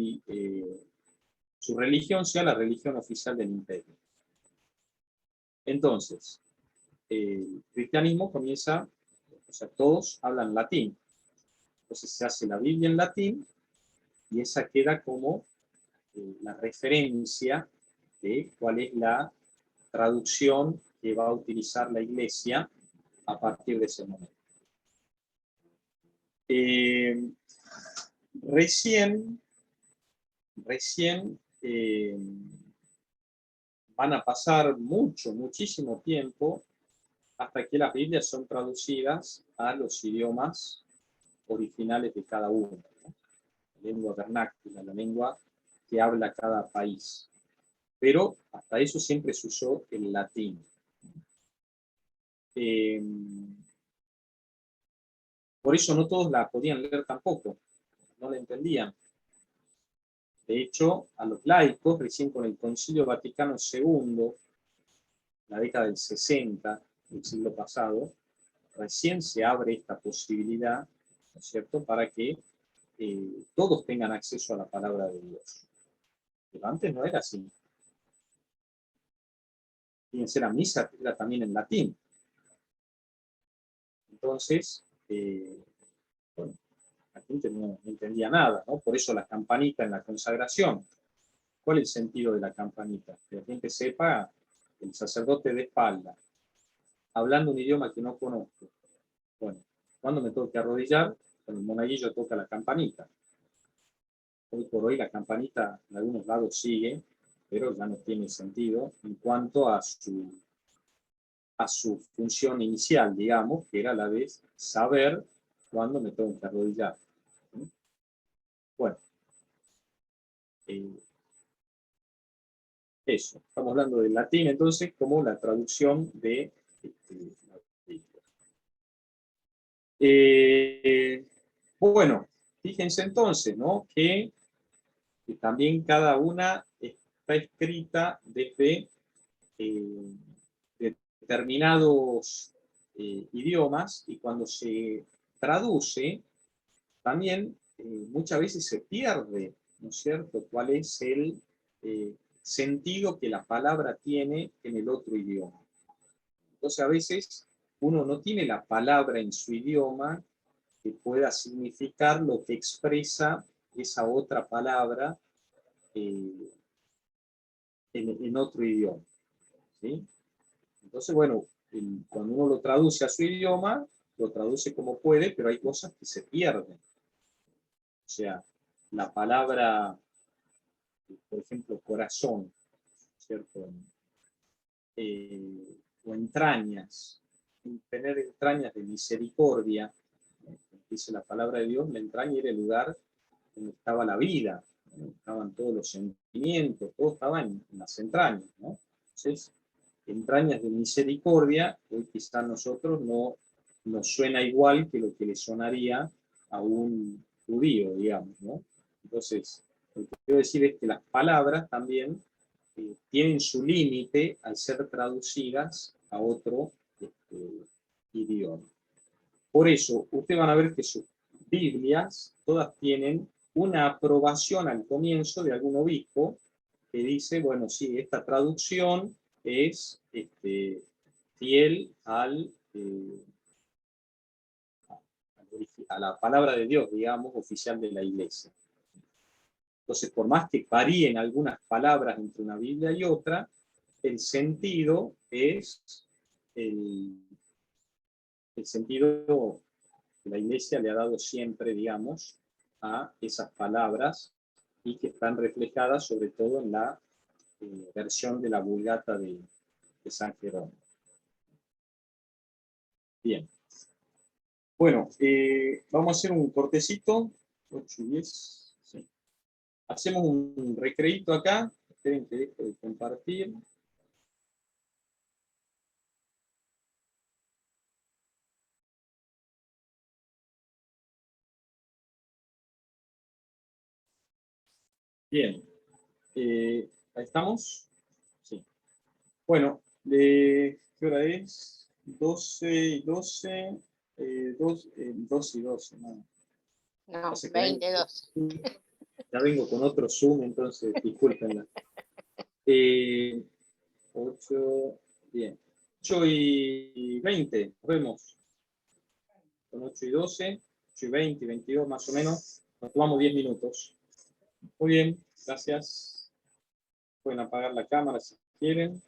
Speaker 1: religión sea la religión oficial del imperio. Entonces, el cristianismo comienza, o sea, todos hablan latín. Entonces se hace la Biblia en latín y esa queda como la referencia de cuál es la traducción que va a utilizar la Iglesia a partir de ese momento. Recién van a pasar muchísimo tiempo hasta que las Biblias son traducidas a los idiomas originales de cada uno, ¿no? La lengua vernácula, la lengua que habla cada país. Pero hasta eso siempre se usó el latín. Por eso no todos la podían leer tampoco, no la entendían. De hecho, a los laicos, recién con el Concilio Vaticano II, la década del 60 del siglo pasado, recién se abre esta posibilidad, ¿no es cierto?, para que todos tengan acceso a la palabra de Dios. Pero antes no era así. Fíjense, la misa era también en latín. Entonces, bueno, la gente no entendía nada, ¿no? Por eso la campanita en la consagración. ¿Cuál es el sentido de la campanita? Que la gente sepa, el sacerdote de espalda, hablando un idioma que no conozco. Bueno, cuando me tengo que arrodillar, cuando el monaguillo toca la campanita. Hoy por hoy la campanita en algunos lados sigue, pero ya no tiene sentido en cuanto a su función inicial, digamos, que era la de saber cuándo me tengo que arrodillar. Bueno, eso, estamos hablando del latín entonces como la traducción de la Biblia. Bueno, fíjense entonces, ¿no?, que también cada una está escrita desde determinados idiomas, y cuando se traduce también muchas veces se pierde, ¿no es cierto?, cuál es el sentido que la palabra tiene en el otro idioma. Entonces a veces uno no tiene la palabra en su idioma que pueda significar lo que expresa esa otra palabra en otro idioma, ¿sí? Entonces, bueno, cuando uno lo traduce a su idioma, lo traduce como puede, pero hay cosas que se pierden. O sea, la palabra, por ejemplo, corazón, ¿cierto? O entrañas, tener entrañas de misericordia, dice la palabra de Dios, la entraña era el lugar donde estaba la vida, donde estaban todos los sentimientos, todo estaba en las entrañas, ¿no? Entonces, entrañas de misericordia, hoy quizá a nosotros no nos suena igual que lo que le sonaría a un judío, digamos, ¿no? Entonces, lo que quiero decir es que las palabras también tienen su límite al ser traducidas a otro idioma. Por eso, ustedes van a ver que sus Biblias todas tienen una aprobación al comienzo de algún obispo que dice, bueno, sí, esta traducción es fiel a la palabra de Dios, digamos, oficial de la Iglesia. Entonces, por más que varíen algunas palabras entre una Biblia y otra, el sentido es el el sentido que la Iglesia le ha dado siempre, digamos, a esas palabras y que están reflejadas sobre todo en la versión de la Vulgata de San Jerónimo. Bien. Bueno, vamos a hacer un cortecito, 8 y 10. Sí. Hacemos un recreíto acá. Esperen que dejo de compartir. Bien. Ahí estamos. Sí. Bueno, ¿qué hora es? 12 y 12. 12 y 12. No.
Speaker 4: No,
Speaker 1: Pasa que
Speaker 4: 22.
Speaker 1: ya vengo con otro Zoom, entonces discúlpenla. 8, bien. 8 y 20, nos vemos. Con 8 y 12, 8 y 20, 22 más o menos. Nos tomamos 10 minutos. Muy bien, gracias. Pueden apagar la cámara si quieren.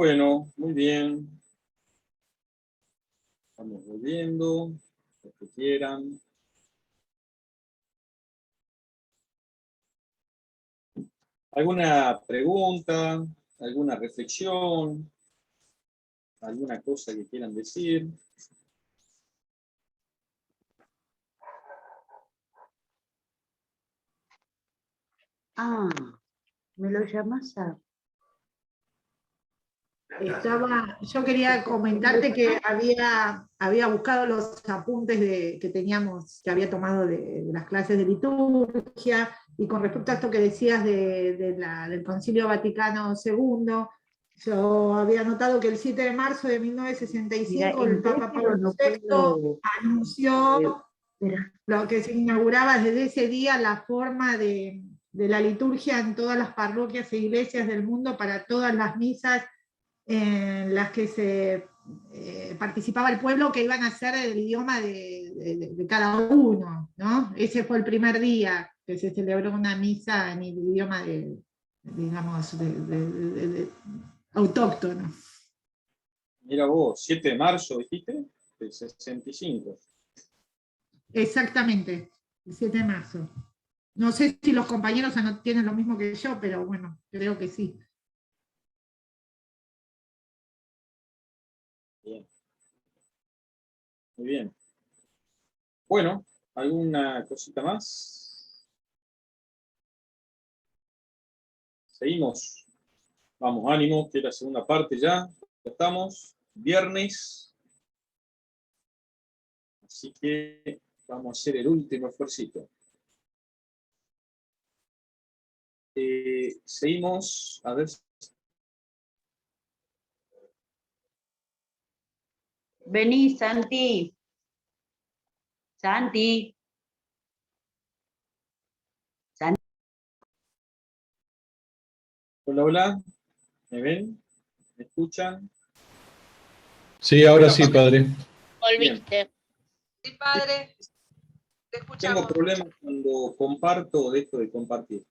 Speaker 1: Bueno, muy bien. Estamos volviendo, lo que quieran. ¿Alguna pregunta? ¿Alguna reflexión? ¿Alguna cosa que quieran decir?
Speaker 12: ¿Me lo llamas a...?
Speaker 7: Yo quería comentarte que había buscado los apuntes que teníamos, que había tomado de las clases de liturgia, y con respecto a esto que decías del Concilio Vaticano II, yo había notado que el 7 de marzo de 1965 el Papa Pablo VI anunció lo que se inauguraba desde ese día la forma de la liturgia en todas las parroquias e iglesias del mundo para todas las misas en las que se participaba el pueblo, que iban a ser el idioma de cada uno, ¿no? Ese fue el primer día que se celebró una misa en el idioma digamos, autóctono.
Speaker 1: Mira vos, 7 de marzo, dijiste, del 65.
Speaker 7: Exactamente, el 7 de marzo. No sé si los compañeros tienen lo mismo que yo, pero bueno, creo que sí.
Speaker 1: Bien. Muy bien. Bueno, ¿alguna cosita más? Seguimos. Vamos, ánimo, que es la segunda parte ya. Ya estamos. Viernes. Así que vamos a hacer el último esfuercito. Seguimos. A ver.
Speaker 12: Vení, Santi. Santi.
Speaker 1: Hola, hola. ¿Me ven? ¿Me escuchan?
Speaker 13: Sí, ahora sí, padre.
Speaker 4: Volviste.
Speaker 14: Sí, padre. Te escuchamos.
Speaker 1: Tengo problemas cuando comparto o dejo de compartir.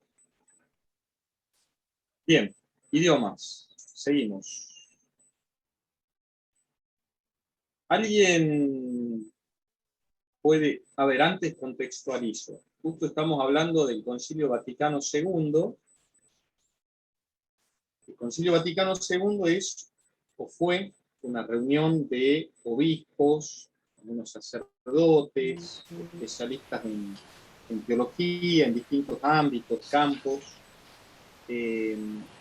Speaker 1: Bien, idiomas. Seguimos. ¿Alguien puede...? A ver, antes contextualizo. Justo estamos hablando del Concilio Vaticano II. El Concilio Vaticano II es, o fue, una reunión de obispos, algunos sacerdotes, especialistas en teología, en distintos ámbitos, campos.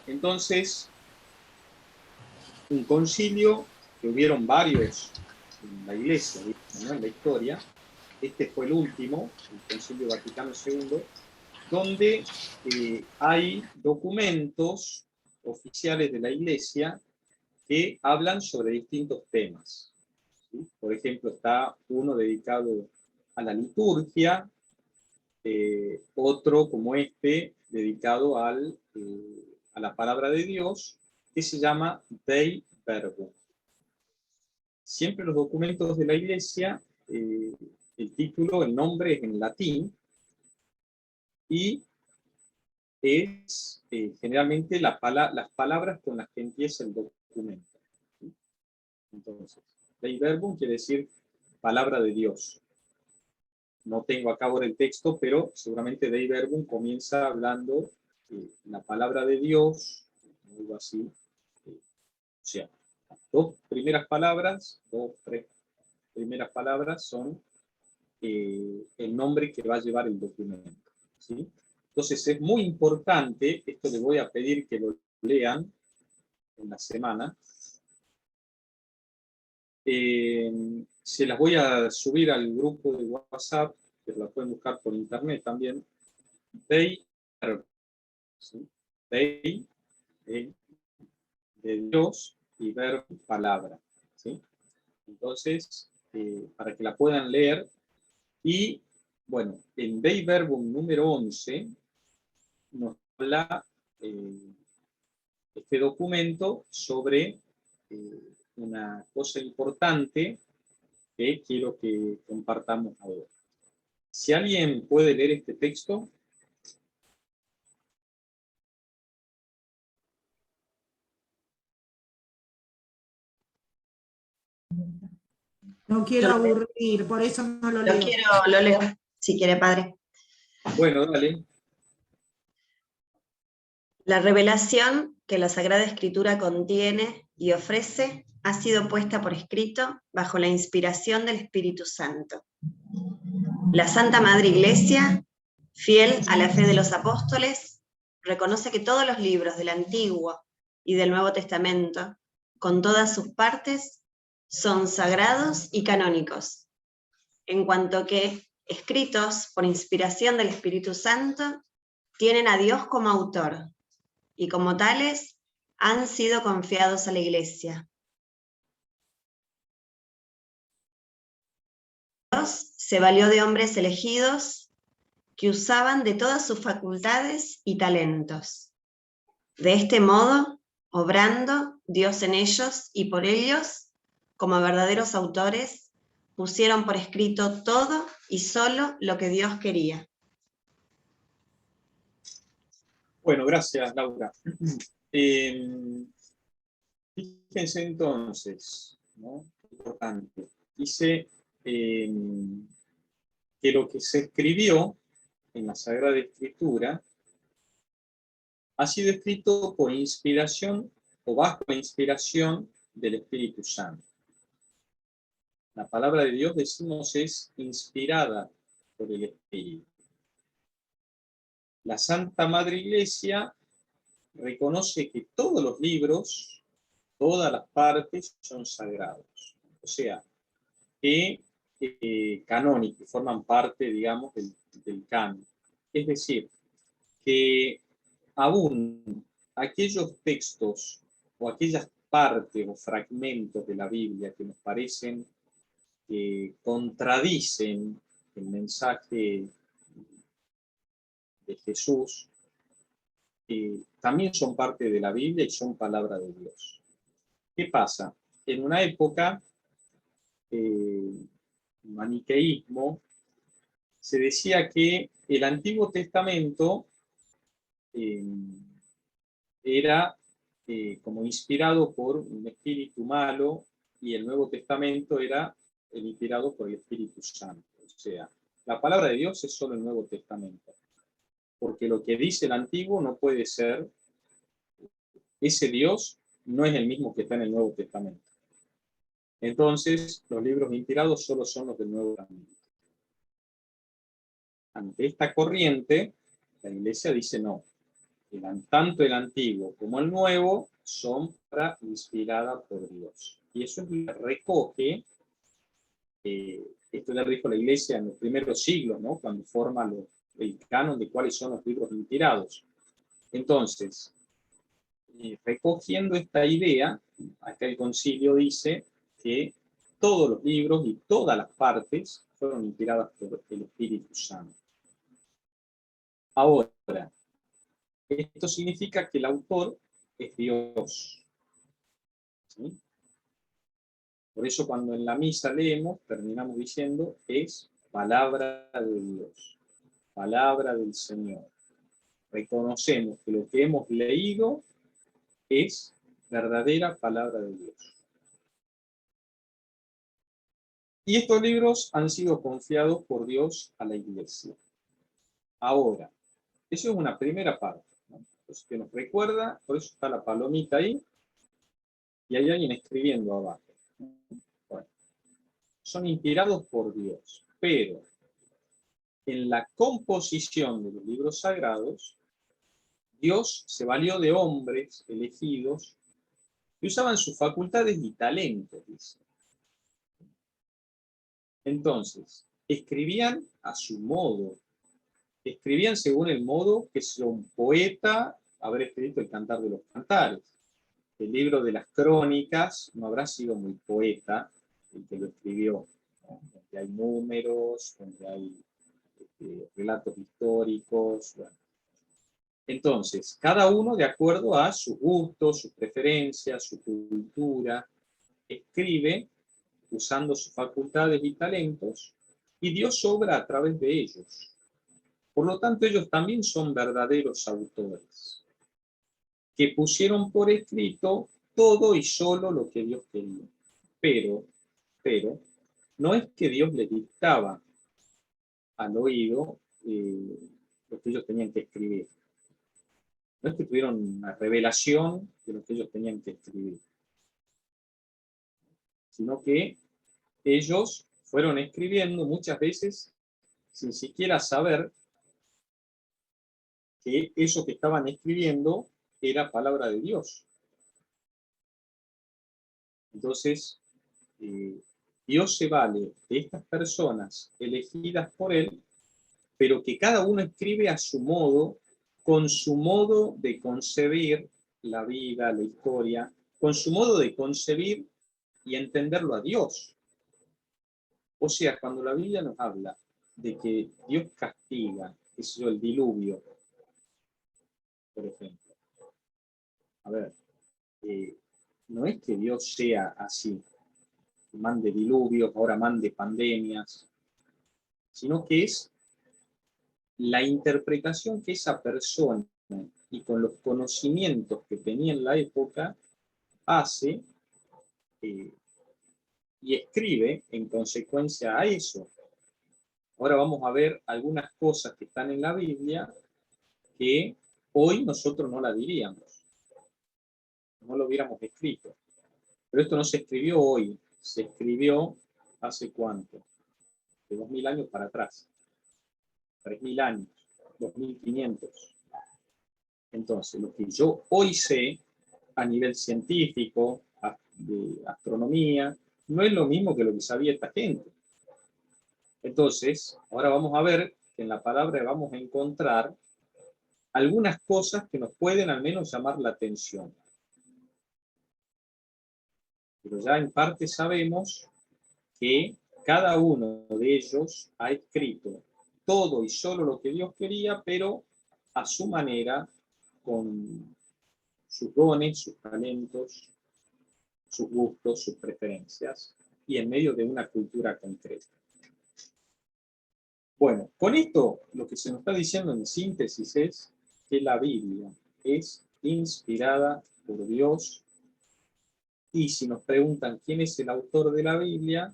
Speaker 1: Entonces, un concilio, que hubieron varios en la Iglesia, ¿no?, en la historia. Este fue el último, el Concilio Vaticano II, donde hay documentos oficiales de la Iglesia que hablan sobre distintos temas, ¿sí? Por ejemplo, está uno dedicado a la liturgia, otro como este, dedicado a la palabra de Dios, que se llama Dei Verbum. Siempre los documentos de la Iglesia, el título, el nombre es en latín, y es generalmente las palabras con las que empieza el documento, ¿sí? Entonces, Dei Verbum quiere decir palabra de Dios. No tengo acá ahora el texto, pero seguramente Dei Verbum comienza hablando la palabra de Dios, algo así. O sea, las dos primeras palabras son el nombre que va a llevar el documento, ¿sí? Entonces es muy importante, esto les voy a pedir que lo lean en la semana. Se las voy a subir al grupo de WhatsApp, que la pueden buscar por internet también. Dei Verbum, ¿sí? Dei de Dios y Verbum palabra, ¿sí? Entonces, para que la puedan leer. Y bueno, en Dei Verbum número 11 nos habla este documento sobre una cosa importante que quiero que compartamos ahora. Si alguien puede leer este texto.
Speaker 7: No quiero
Speaker 5: Yo-
Speaker 7: aburrir, por eso no lo leo.
Speaker 5: Lo leo, si quiere, padre.
Speaker 1: Bueno, dale.
Speaker 5: La revelación que la Sagrada Escritura contiene y ofrece ha sido puesta por escrito bajo la inspiración del Espíritu Santo. La Santa Madre Iglesia, fiel a la fe de los apóstoles, reconoce que todos los libros del Antiguo y del Nuevo Testamento, con todas sus partes, son sagrados y canónicos, en cuanto que, escritos por inspiración del Espíritu Santo, tienen a Dios como autor, y como tales han sido confiados a la Iglesia. Dios se valió de hombres elegidos que usaban de todas sus facultades y talentos. De este modo, obrando Dios en ellos y por ellos, como verdaderos autores, pusieron por escrito todo y solo lo que Dios quería.
Speaker 1: Bueno, gracias, Laura. Fíjense entonces, ¿no? Importante. Dice que lo que se escribió en la Sagrada Escritura ha sido escrito por inspiración o bajo la inspiración del Espíritu Santo. La palabra de Dios, decimos, es inspirada por el Espíritu. La Santa Madre Iglesia reconoce que todos los libros, todas las partes son sagrados. O sea, que canónicos, forman parte, digamos, del canon. Es decir, que aún aquellos textos o aquellas partes o fragmentos de la Biblia que nos parecen que contradicen el mensaje de Jesús, también son parte de la Biblia y son palabra de Dios. ¿Qué pasa? En una época, maniqueísmo, se decía que el Antiguo Testamento era como inspirado por un espíritu malo y el Nuevo Testamento era inspirado por el Espíritu Santo. O sea, la palabra de Dios es solo el Nuevo Testamento. Porque lo que dice el Antiguo no puede ser, ese Dios no es el mismo que está en el Nuevo Testamento. Entonces, los libros inspirados solo son los del Nuevo Testamento. Ante esta corriente, la Iglesia dice no. Tanto el Antiguo como el Nuevo son inspiradas por Dios. Y eso es lo que recoge, esto ya lo dijo la Iglesia en los primeros siglos, ¿no? Cuando forma el canon de cuáles son los libros inspirados. Entonces, recogiendo esta idea, acá el concilio dice que todos los libros y todas las partes fueron inspiradas por el Espíritu Santo. Ahora, esto significa que el autor es Dios. ¿Sí? Por eso cuando en la misa leemos, terminamos diciendo, es palabra de Dios, palabra del Señor. Reconocemos que lo que hemos leído es verdadera palabra de Dios. Y estos libros han sido confiados por Dios a la Iglesia. Ahora, eso es una primera parte, ¿no? Entonces, que nos recuerda, por eso está la palomita ahí, y hay alguien escribiendo abajo. Bueno, son inspirados por Dios, pero en la composición de los libros sagrados, Dios se valió de hombres elegidos que usaban sus facultades y talentos, dice. Entonces, escribían a su modo, escribían según el modo que si un poeta habrá escrito el Cantar de los Cantares. El libro de las Crónicas no habrá sido muy poeta el que lo escribió, ¿no? Donde hay números, donde hay relatos históricos. Bueno. Entonces, cada uno de acuerdo a sus gustos, sus preferencias, su cultura, escribe usando sus facultades y talentos, y Dios obra a través de ellos. Por lo tanto, ellos también son verdaderos autores, que pusieron por escrito todo y solo lo que Dios quería. Pero, no es que Dios les dictaba al oído lo que ellos tenían que escribir. No es que tuvieron una revelación de lo que ellos tenían que escribir, sino que ellos fueron escribiendo muchas veces sin siquiera saber que eso que estaban escribiendo era palabra de Dios. Entonces, Dios se vale de estas personas elegidas por Él, pero que cada uno escribe a su modo, con su modo de concebir la vida, la historia, con su modo de concebir y entenderlo a Dios. O sea, cuando la Biblia nos habla de que Dios castiga, es el diluvio, por ejemplo. A ver, no es que Dios sea así, que mande diluvios, ahora mande pandemias, sino que es la interpretación que esa persona, y con los conocimientos que tenía en la época, hace y escribe en consecuencia a eso. Ahora vamos a ver algunas cosas que están en la Biblia que hoy nosotros no la diríamos, no lo hubiéramos escrito. Pero esto no se escribió hoy, se escribió hace ¿cuánto? De 2000 años para atrás, 3000 años, 2500. Entonces, lo que yo hoy sé a nivel científico, de astronomía, no es lo mismo que lo que sabía esta gente. Entonces, ahora vamos a ver que en la palabra vamos a encontrar algunas cosas que nos pueden al menos llamar la atención. Pero ya en parte sabemos que cada uno de ellos ha escrito todo y solo lo que Dios quería, pero a su manera, con sus dones, sus talentos, sus gustos, sus preferencias, y en medio de una cultura concreta. Bueno, con esto lo que se nos está diciendo en síntesis es que la Biblia es inspirada por Dios, y si nos preguntan quién es el autor de la Biblia,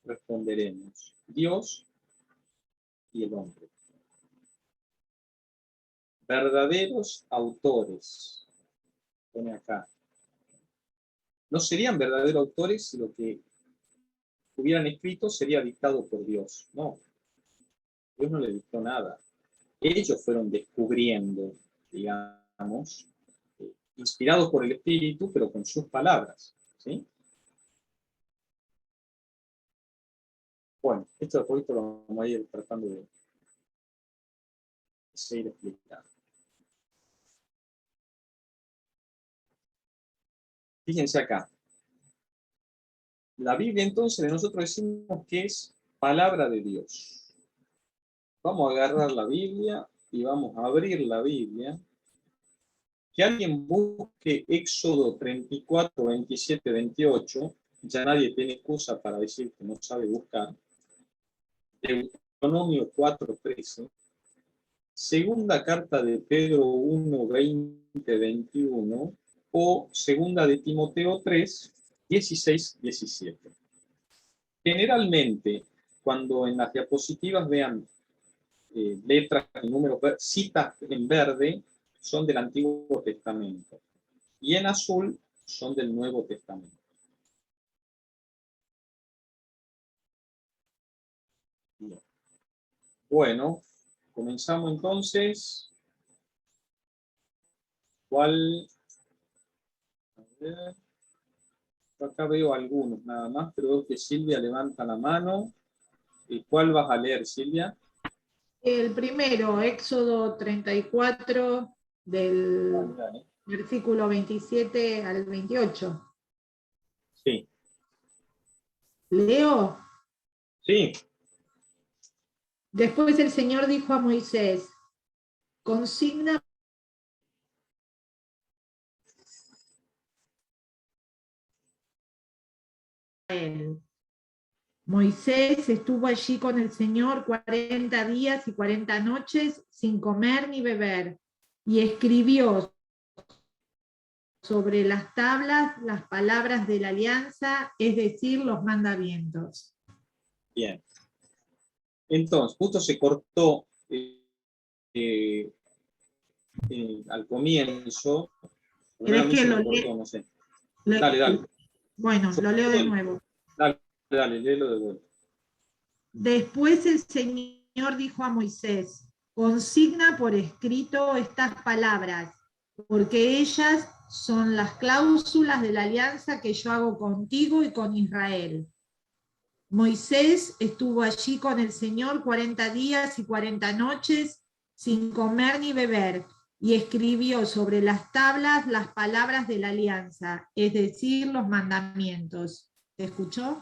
Speaker 1: responderemos Dios y el hombre. Verdaderos autores, pone acá. No serían verdaderos autores si lo que hubieran escrito sería dictado por Dios. No, Dios no le dictó nada. Ellos fueron descubriendo, digamos, inspirados por el Espíritu, pero con sus palabras, ¿sí? Bueno, esto después lo vamos a ir tratando de seguir explicando. Fíjense acá. La Biblia entonces nosotros decimos que es palabra de Dios. Vamos a agarrar la Biblia y vamos a abrir la Biblia. Que alguien busque Éxodo 34, 27, 28. Ya nadie tiene excusa para decir que no sabe buscar. Deuteronomio 4, 13. Segunda carta de Pedro 1, 20, 21. O segunda de Timoteo 3, 16, 17. Generalmente, cuando en las diapositivas vean letras y números, citas en verde son del Antiguo Testamento y en azul son del Nuevo Testamento. Bien. Bueno, comenzamos entonces. ¿Cuál? A ver. Acá veo algunos nada más, pero veo que Silvia levanta la mano. ¿Y cuál vas a leer, Silvia?
Speaker 7: El primero, Éxodo 34, del versículo 27 al 28.
Speaker 1: Sí.
Speaker 7: ¿Leo?
Speaker 1: Sí.
Speaker 7: Después el Señor dijo a Moisés, consigna Moisés estuvo allí con el Señor 40 días y 40 noches sin comer ni beber, y escribió sobre las tablas las palabras de la alianza, es decir, los mandamientos.
Speaker 1: Bien. Entonces, justo se cortó al comienzo.
Speaker 7: ¿Querés que
Speaker 1: se
Speaker 7: lo
Speaker 1: me cortó,
Speaker 7: lea?
Speaker 1: no sé. Dale.
Speaker 7: Bueno, lo leo de nuevo.
Speaker 1: Dale, léelo de vuelta.
Speaker 7: Después el Señor dijo a Moisés, consigna por escrito estas palabras, porque ellas son las cláusulas de la alianza que yo hago contigo y con Israel. Moisés estuvo allí con el Señor 40 días y 40 noches sin comer ni beber, y escribió sobre las tablas las palabras de la alianza, es decir, los mandamientos. ¿Te escuchó?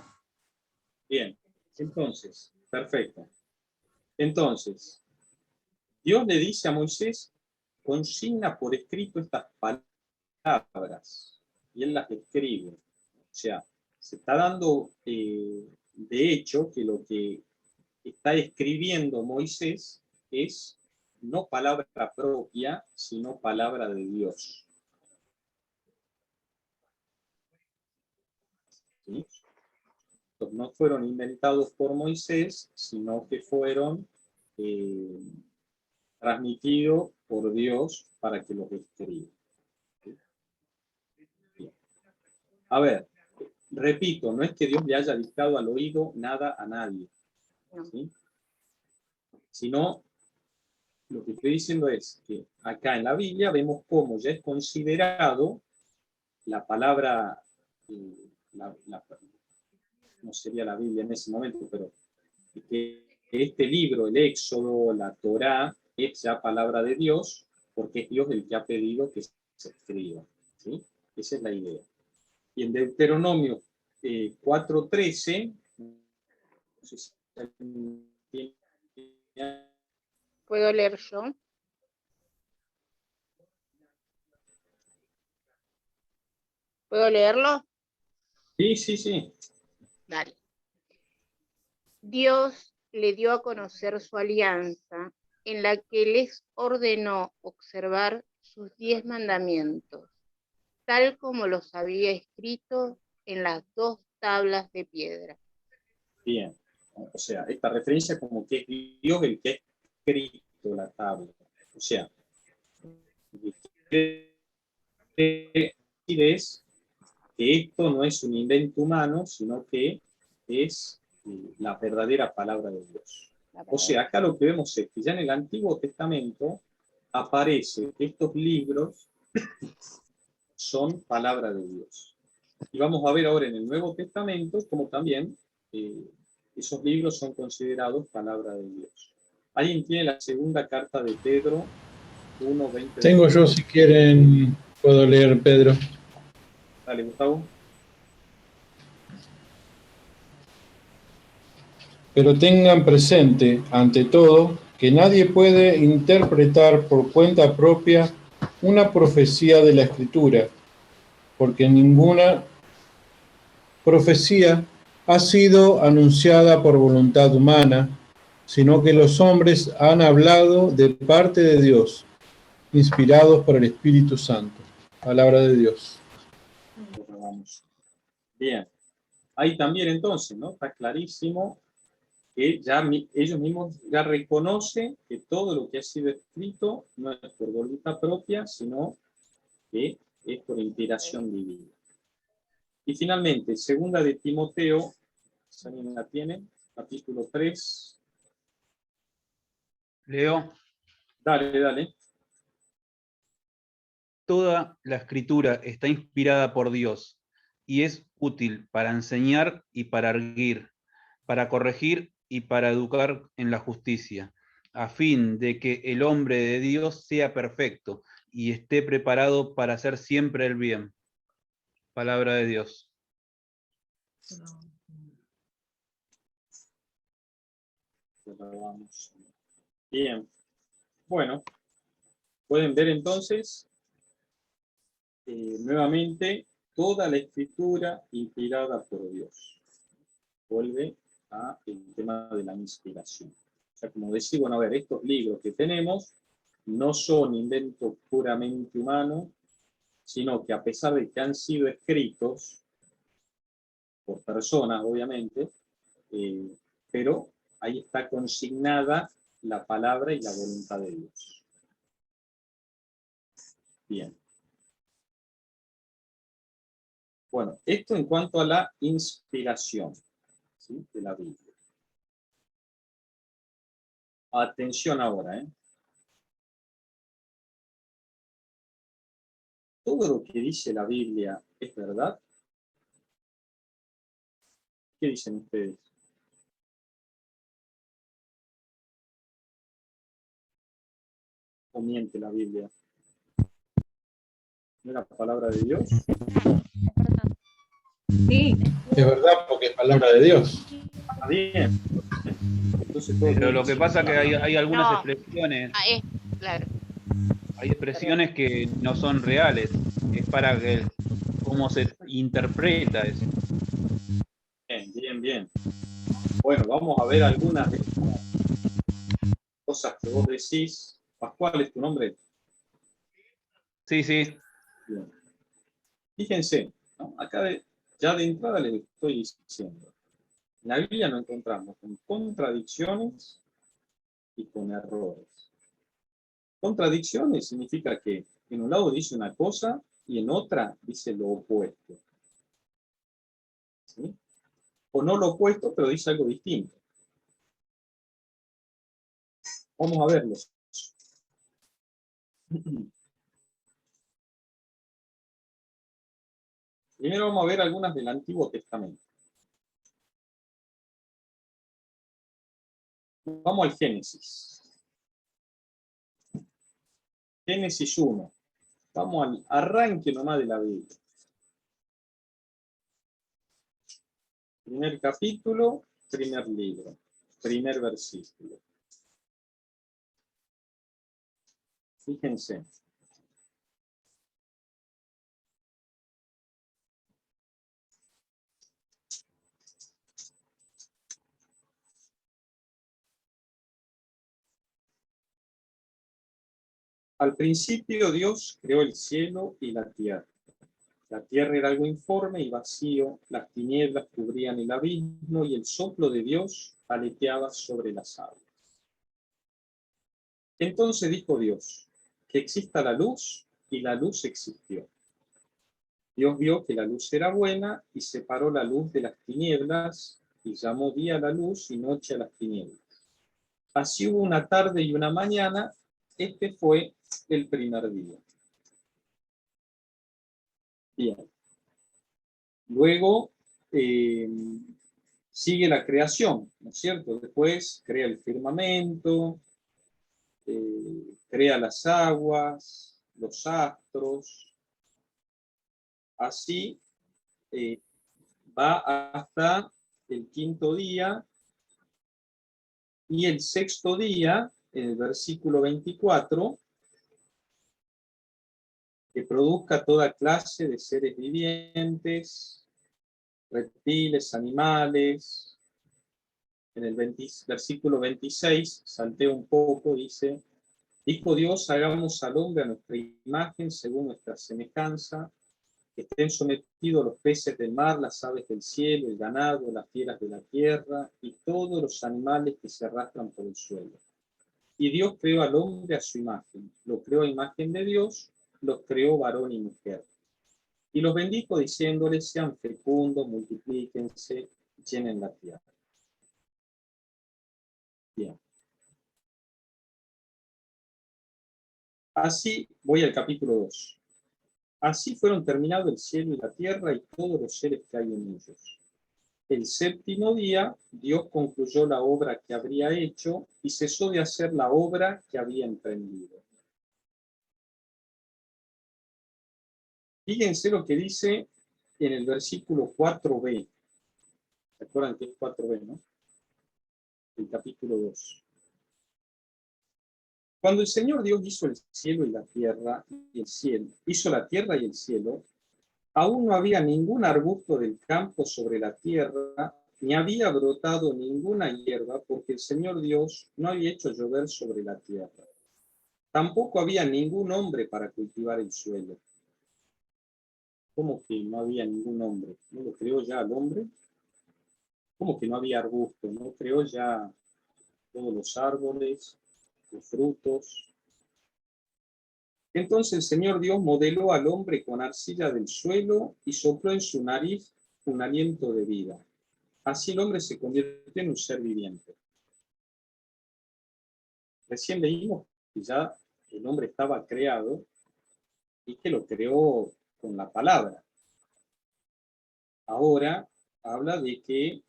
Speaker 1: Bien, entonces, perfecto. Entonces, Dios le dice a Moisés, consigna por escrito estas palabras, y él las escribe. O sea, se está dando, de hecho, que lo que está escribiendo Moisés es no palabra propia, sino palabra de Dios. ¿Sí? No fueron inventados por Moisés, sino que fueron transmitidos por Dios para que los escriba. ¿Sí? A ver, repito, no es que Dios le haya dictado al oído nada a nadie, ¿sí? Sino, lo que estoy diciendo es que acá en la Biblia vemos cómo ya es considerado la palabra, no sería la Biblia en ese momento, pero que este libro, el Éxodo, la Torá, es ya palabra de Dios, porque es Dios el que ha pedido que se escriba. ¿Sí? Esa es la idea. Y en Deuteronomio 4:13, no sé si
Speaker 4: ¿Puedo leer yo? ¿Puedo leerlo?
Speaker 1: Sí.
Speaker 4: Dale. Dios le dio a conocer su alianza, en la que les ordenó observar sus 10 mandamientos, tal como los había escrito en las 2 tablas de piedra.
Speaker 1: Bien. O sea, esta referencia como que es Dios el que ha escrito la tabla. O sea, es que esto no es un invento humano, sino que es la verdadera palabra de Dios. O sea, acá lo que vemos es que ya en el Antiguo Testamento aparece que estos libros son palabra de Dios. Y vamos a ver ahora en el Nuevo Testamento cómo también esos libros son considerados palabra de Dios. ¿Alguien tiene la segunda carta de Pedro 1:20?
Speaker 13: Tengo yo, si quieren, puedo leer, Pedro.
Speaker 1: Dale, Gustavo.
Speaker 13: Pero tengan presente, ante todo, que nadie puede interpretar por cuenta propia una profecía de la Escritura, porque ninguna profecía ha sido anunciada por voluntad humana, sino que los hombres han hablado de parte de Dios, inspirados por el Espíritu Santo. Palabra de Dios.
Speaker 1: Bien. Ahí también entonces, ¿no? Está clarísimo que ya ellos mismos ya reconocen que todo lo que ha sido escrito no es por voluntad propia, sino que es por inspiración divina. Y finalmente, segunda de Timoteo, si alguien la tiene, capítulo 3.
Speaker 2: Leo.
Speaker 1: Dale.
Speaker 2: Toda la escritura está inspirada por Dios y es útil para enseñar y para erguir, para corregir y para educar en la justicia, a fin de que el hombre de Dios sea perfecto y esté preparado para hacer siempre el bien. Palabra de Dios.
Speaker 1: Bien. Bueno, pueden ver entonces nuevamente toda la escritura inspirada por Dios. Vuelve al tema de la inspiración. O sea, como decir, bueno, a ver, estos libros que tenemos no son inventos puramente humanos, sino que a pesar de que han sido escritos por personas, obviamente, pero ahí está consignada la palabra y la voluntad de Dios. Bien. Bueno, esto en cuanto a la inspiración, ¿sí?, de la Biblia. Atención ahora, ¿eh? ¿Todo lo que dice la Biblia es verdad? ¿Qué dicen ustedes? ¿O miente la Biblia? ¿No es la palabra de Dios?
Speaker 12: Sí.
Speaker 13: Es verdad, porque es palabra de Dios.
Speaker 1: Está bien. Entonces,
Speaker 2: Pero lo que pasa es que hay algunas
Speaker 4: No.
Speaker 2: expresiones,
Speaker 4: Claro.
Speaker 2: hay expresiones que no son reales. Es para que cómo se interpreta eso.
Speaker 1: Bien, bien, bien. Bueno, vamos a ver algunas de estas cosas que vos decís. Pascual, ¿es tu nombre?
Speaker 2: Sí, sí.
Speaker 1: Bien. Fíjense, ¿no? Acá ya de entrada les estoy diciendo. En la Biblia nos encontramos con contradicciones y con errores. Contradicciones significa que en un lado dice una cosa y en otra dice lo opuesto. ¿Sí? O no lo opuesto, pero dice algo distinto. Vamos a verlos. Primero vamos a ver algunas del Antiguo Testamento. Vamos al Génesis. Génesis 1. Vamos al arranque nomás de la Biblia. Primer capítulo, primer libro, primer versículo. Fíjense. Al principio Dios creó el cielo y la tierra. La tierra era algo informe y vacío, las tinieblas cubrían el abismo y el soplo de Dios aleteaba sobre las aguas. Entonces dijo Dios, que exista la luz, y la luz existió. Dios vio que la luz era buena y separó la luz de las tinieblas y llamó día a la luz y noche a las tinieblas. Así hubo una tarde y una mañana. Este fue el primer día. Bien. Luego sigue la creación, ¿no es cierto? Después crea el firmamento, crea las aguas, los astros. Así va hasta el quinto día. Y el sexto día, en el versículo 24, que produzca toda clase de seres vivientes, reptiles, animales. En el versículo 26, salteo un poco, dice, dijo Dios, hagamos al hombre a nuestra imagen, según nuestra semejanza, que estén sometidos los peces del mar, las aves del cielo, el ganado, las fieras de la tierra, y todos los animales que se arrastran por el suelo. Y Dios creó al hombre a su imagen, lo creó a imagen de Dios, los creó varón y mujer. Y los bendijo diciéndoles, sean fecundos, multiplíquense, llenen la tierra. Bien. Así, voy al capítulo 2. Así fueron terminados el cielo y la tierra y todos los seres que hay en ellos. El séptimo día, Dios concluyó la obra que habría hecho y cesó de hacer la obra que había emprendido. Fíjense lo que dice en el versículo 4b. ¿Se acuerdan que es 4b, no? El capítulo 2. Cuando el Señor Dios hizo el cielo y la tierra y el cielo, hizo la tierra y el cielo, aún no había ningún arbusto del campo sobre la tierra, ni había brotado ninguna hierba, porque el Señor Dios no había hecho llover sobre la tierra. Tampoco había ningún hombre para cultivar el suelo. ¿Cómo que no había ningún hombre? ¿No lo creó ya al hombre? como que no había arbusto, ¿no? Creó ya todos los árboles, los frutos. Entonces el Señor Dios modeló al hombre con arcilla del suelo y sopló en su nariz un aliento de vida. Así el hombre se convirtió en un ser viviente. Recién leímos que ya el hombre estaba creado y que lo creó con la palabra. Ahora habla de que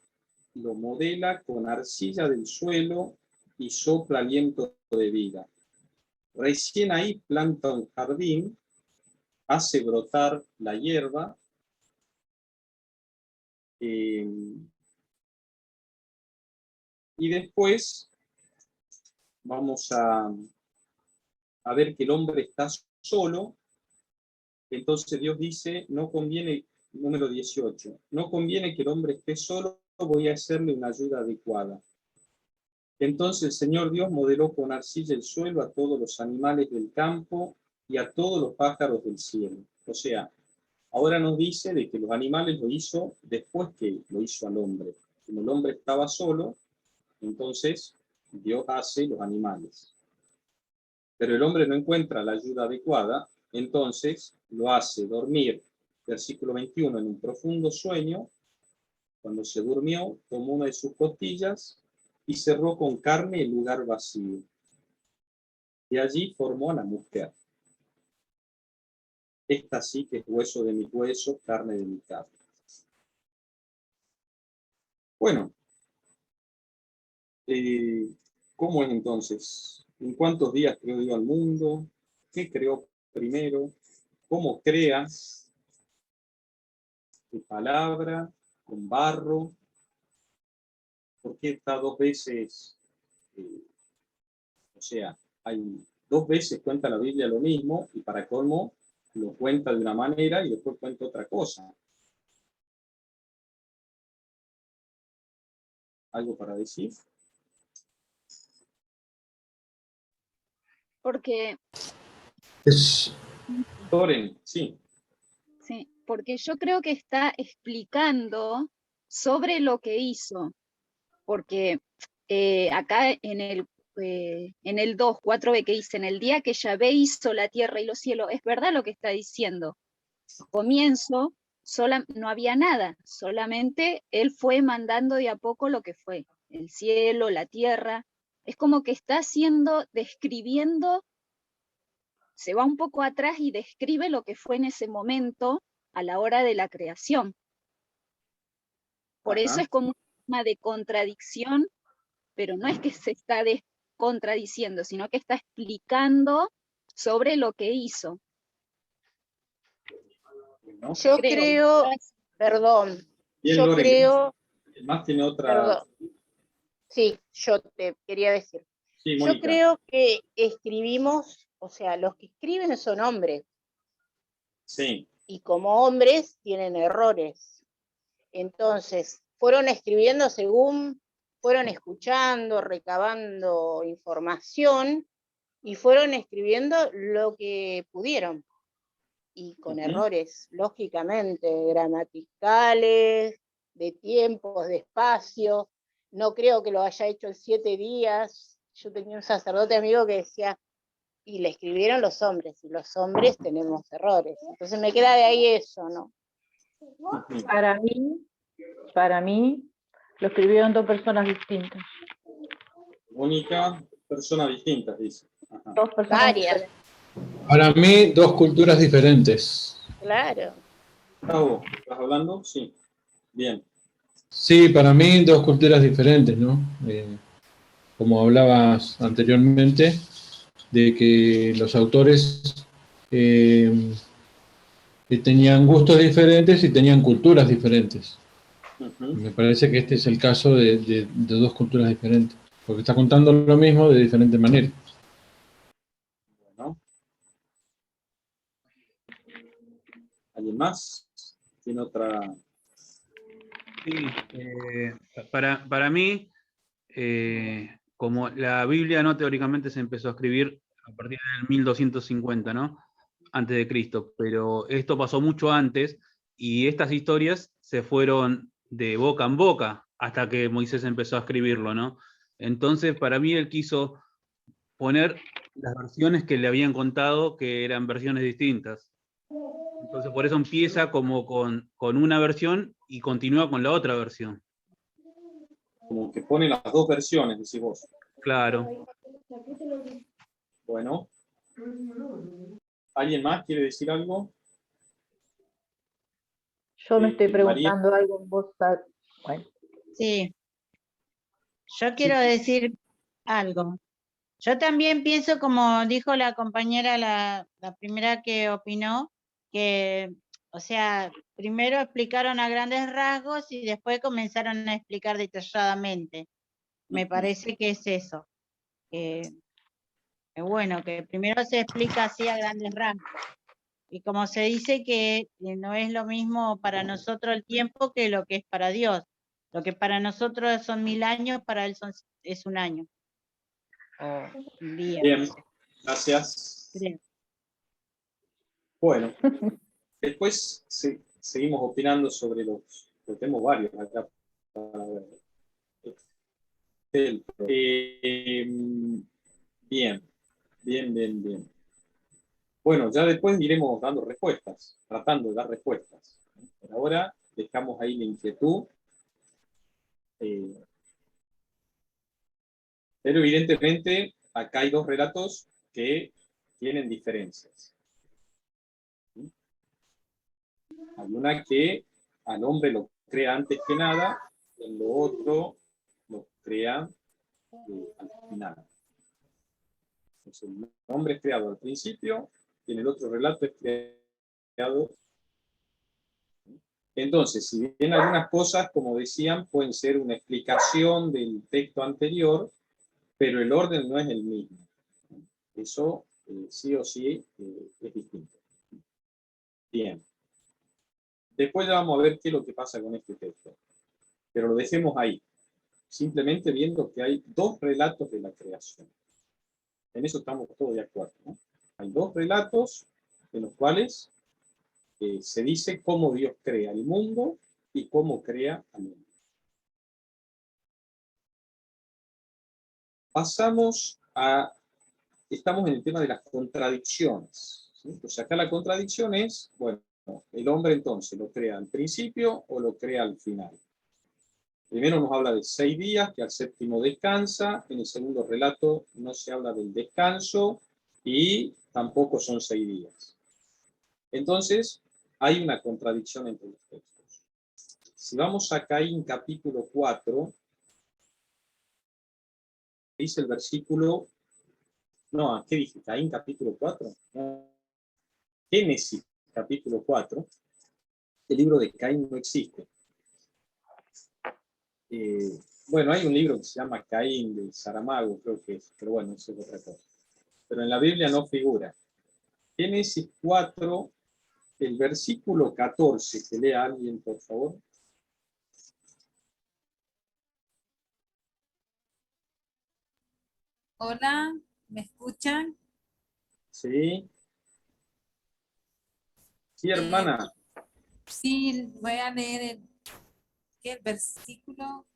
Speaker 1: lo modela con arcilla del suelo y sopla aliento de vida. Recién ahí planta un jardín, hace brotar la hierba, y después vamos a ver que el hombre está solo. Entonces Dios dice, no conviene, número 18, no conviene que el hombre esté solo, voy a hacerle una ayuda adecuada. Entonces el Señor Dios modeló con arcilla el suelo a todos los animales del campo y a todos los pájaros del cielo. O sea, ahora nos dice de que los animales lo hizo después que lo hizo al hombre. Como el hombre estaba solo, entonces Dios hace los animales. Pero el hombre no encuentra la ayuda adecuada, entonces lo hace dormir, versículo 21, en un profundo sueño. Cuando se durmió, tomó una de sus costillas y cerró con carne el lugar vacío. Y allí formó a la mujer. Esta sí que es hueso de mis huesos, carne de mi carne. Bueno, ¿cómo es entonces? ¿En cuántos días creó Dios al mundo? ¿Qué creó primero? ¿Cómo crea? ¿Qué palabra? ¿Con barro? ¿Por qué está dos veces? O sea, hay dos veces cuenta la Biblia lo mismo y para colmo lo cuenta de una manera y después cuenta otra cosa. ¿Algo para decir?
Speaker 10: Porque...
Speaker 1: Loren, sí.
Speaker 10: Sí, porque yo creo que está explicando sobre lo que hizo, porque acá en el 2, 4b que dice, en el día que Yahvé hizo la tierra y los cielos, es verdad lo que está diciendo. Comienzo, no había nada, solamente él fue mandando de a poco lo que fue, el cielo, la tierra, es como que está describiendo, se va un poco atrás y describe lo que fue en ese momento a la hora de la creación. Por eso es como una de contradicción, pero no es que se está contradiciendo, sino que está explicando sobre lo que hizo.
Speaker 4: Yo creo, perdón,
Speaker 1: Bien,
Speaker 4: yo
Speaker 1: Lore,
Speaker 4: creo...
Speaker 1: Más tiene otra...
Speaker 4: Perdón. Sí, yo te quería decir.
Speaker 1: Sí,
Speaker 4: yo creo que escribimos, o sea, los que escriben son hombres.
Speaker 1: Sí.
Speaker 4: Y como hombres tienen errores. Entonces, fueron escribiendo según fueron escuchando, recabando información y fueron escribiendo lo que pudieron. Y con errores, lógicamente, gramaticales, de tiempos, de espacio. No creo que lo haya hecho en 7 días. Yo tenía un sacerdote amigo que decía, y le escribieron los hombres, y los hombres tenemos errores. Entonces me queda de ahí eso, ¿no?
Speaker 6: Para mí, lo escribieron 2 personas distintas.
Speaker 1: Única, personas distintas, dice. Ajá.
Speaker 6: 2 personas
Speaker 4: Varias.
Speaker 13: Para mí, 2 culturas diferentes.
Speaker 4: Claro.
Speaker 1: Gustavo, ¿estás hablando? Sí. Bien.
Speaker 13: Sí, para mí 2 culturas diferentes, ¿no? Como hablabas anteriormente, de que los autores tenían gustos diferentes y tenían culturas diferentes. Me parece que este es el caso de 2 culturas diferentes, porque está contando lo mismo de diferente manera.
Speaker 1: Bueno. ¿Alguien más? ¿Tiene otra?
Speaker 2: Sí, para mí, como la Biblia no teóricamente se empezó a escribir a partir del 1250, ¿no? Antes de Cristo, pero esto pasó mucho antes y estas historias se fueron de boca en boca hasta que Moisés empezó a escribirlo, ¿no? Entonces, para mí él quiso poner las versiones que le habían contado, que eran versiones distintas. Entonces, por eso empieza como con una versión y continúa con la otra versión.
Speaker 1: Como que pone las dos versiones, decís vos.
Speaker 2: Claro.
Speaker 1: Bueno. ¿Alguien más quiere decir algo?
Speaker 6: Yo me estoy
Speaker 1: María.
Speaker 6: preguntando algo en voz alta. Bueno.
Speaker 11: Sí. Yo quiero decir algo. Yo también pienso, como dijo la compañera, la primera que opinó, que, o sea, primero explicaron a grandes rasgos y después comenzaron a explicar detalladamente. Me parece que es eso. Que bueno, que primero se explica así a grandes rasgos. Y como se dice que no es lo mismo para nosotros el tiempo que lo que es para Dios. Lo que para nosotros son 1000 años, para Él es un año. O un día.
Speaker 1: Bien,
Speaker 11: No sé.
Speaker 1: gracias.
Speaker 11: Creo.
Speaker 1: Bueno, después seguimos opinando sobre porque tenemos varios acá para ver. Bien. Bueno, ya después iremos dando respuestas, tratando de dar respuestas. Por ahora dejamos ahí la inquietud. Pero evidentemente acá hay dos relatos que tienen diferencias. ¿Sí? Hay una que al hombre lo crea antes que nada, y en lo otro lo crea al final. Entonces, el hombre es creado al principio y en el otro relato es creado. Entonces, si bien algunas cosas, como decían, pueden ser una explicación del texto anterior, pero el orden no es el mismo. Eso sí o sí es distinto. Bien. Después ya vamos a ver qué es lo que pasa con este texto. Pero lo dejemos ahí. Simplemente viendo que hay dos relatos de la creación. En eso estamos todos de acuerdo, ¿no? Hay dos relatos en los cuales se dice cómo Dios crea el mundo y cómo crea al mundo. Pasamos a... Estamos en el tema de las contradicciones. ¿Sí? Entonces acá la contradicción es, bueno, el hombre entonces lo crea al principio o lo crea al final. Primero nos habla de 6 días, que al séptimo descansa. En el segundo relato no se habla del descanso y tampoco son 6 días. Entonces, hay una contradicción entre los textos. Si vamos a Caín capítulo 4, dice el versículo... No, ¿qué dije? Caín capítulo 4. No. Génesis capítulo 4. El libro de Caín no existe. Bueno, hay un libro que se llama Caín de Saramago, creo que es, pero bueno, eso es otra cosa. Pero en la Biblia no figura. Génesis 4, el versículo 14, que lea alguien, por favor.
Speaker 15: Hola, ¿me escuchan?
Speaker 1: Sí. Sí, hermana.
Speaker 15: Sí, voy a leer el versículo.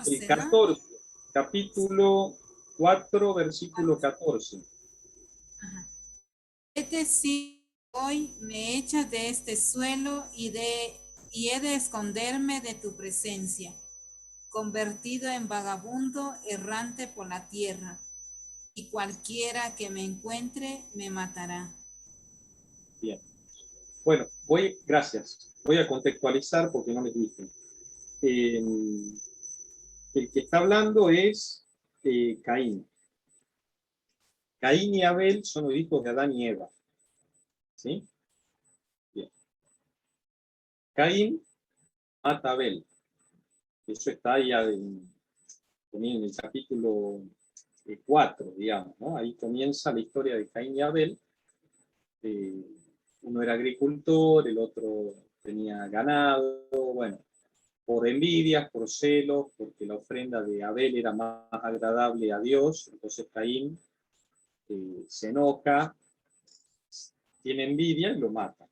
Speaker 1: El 14, capítulo 4, versículo 14.
Speaker 15: Ajá. Vete si hoy me echas de este suelo y he de esconderme de tu presencia, convertido en vagabundo errante por la tierra, y cualquiera que me encuentre me matará.
Speaker 1: Bien. Bueno, gracias. Voy a contextualizar porque no les dije. El que está hablando es Caín. Caín y Abel son los hijos de Adán y Eva. ¿Sí? Bien. Caín mata a Abel. Eso está ya en el capítulo 4, digamos, ¿no? Ahí comienza la historia de Caín y Abel. Uno era agricultor, el otro tenía ganado, bueno, por envidias, por celos, porque la ofrenda de Abel era más agradable a Dios, entonces Caín se enoja, tiene envidia y lo mata.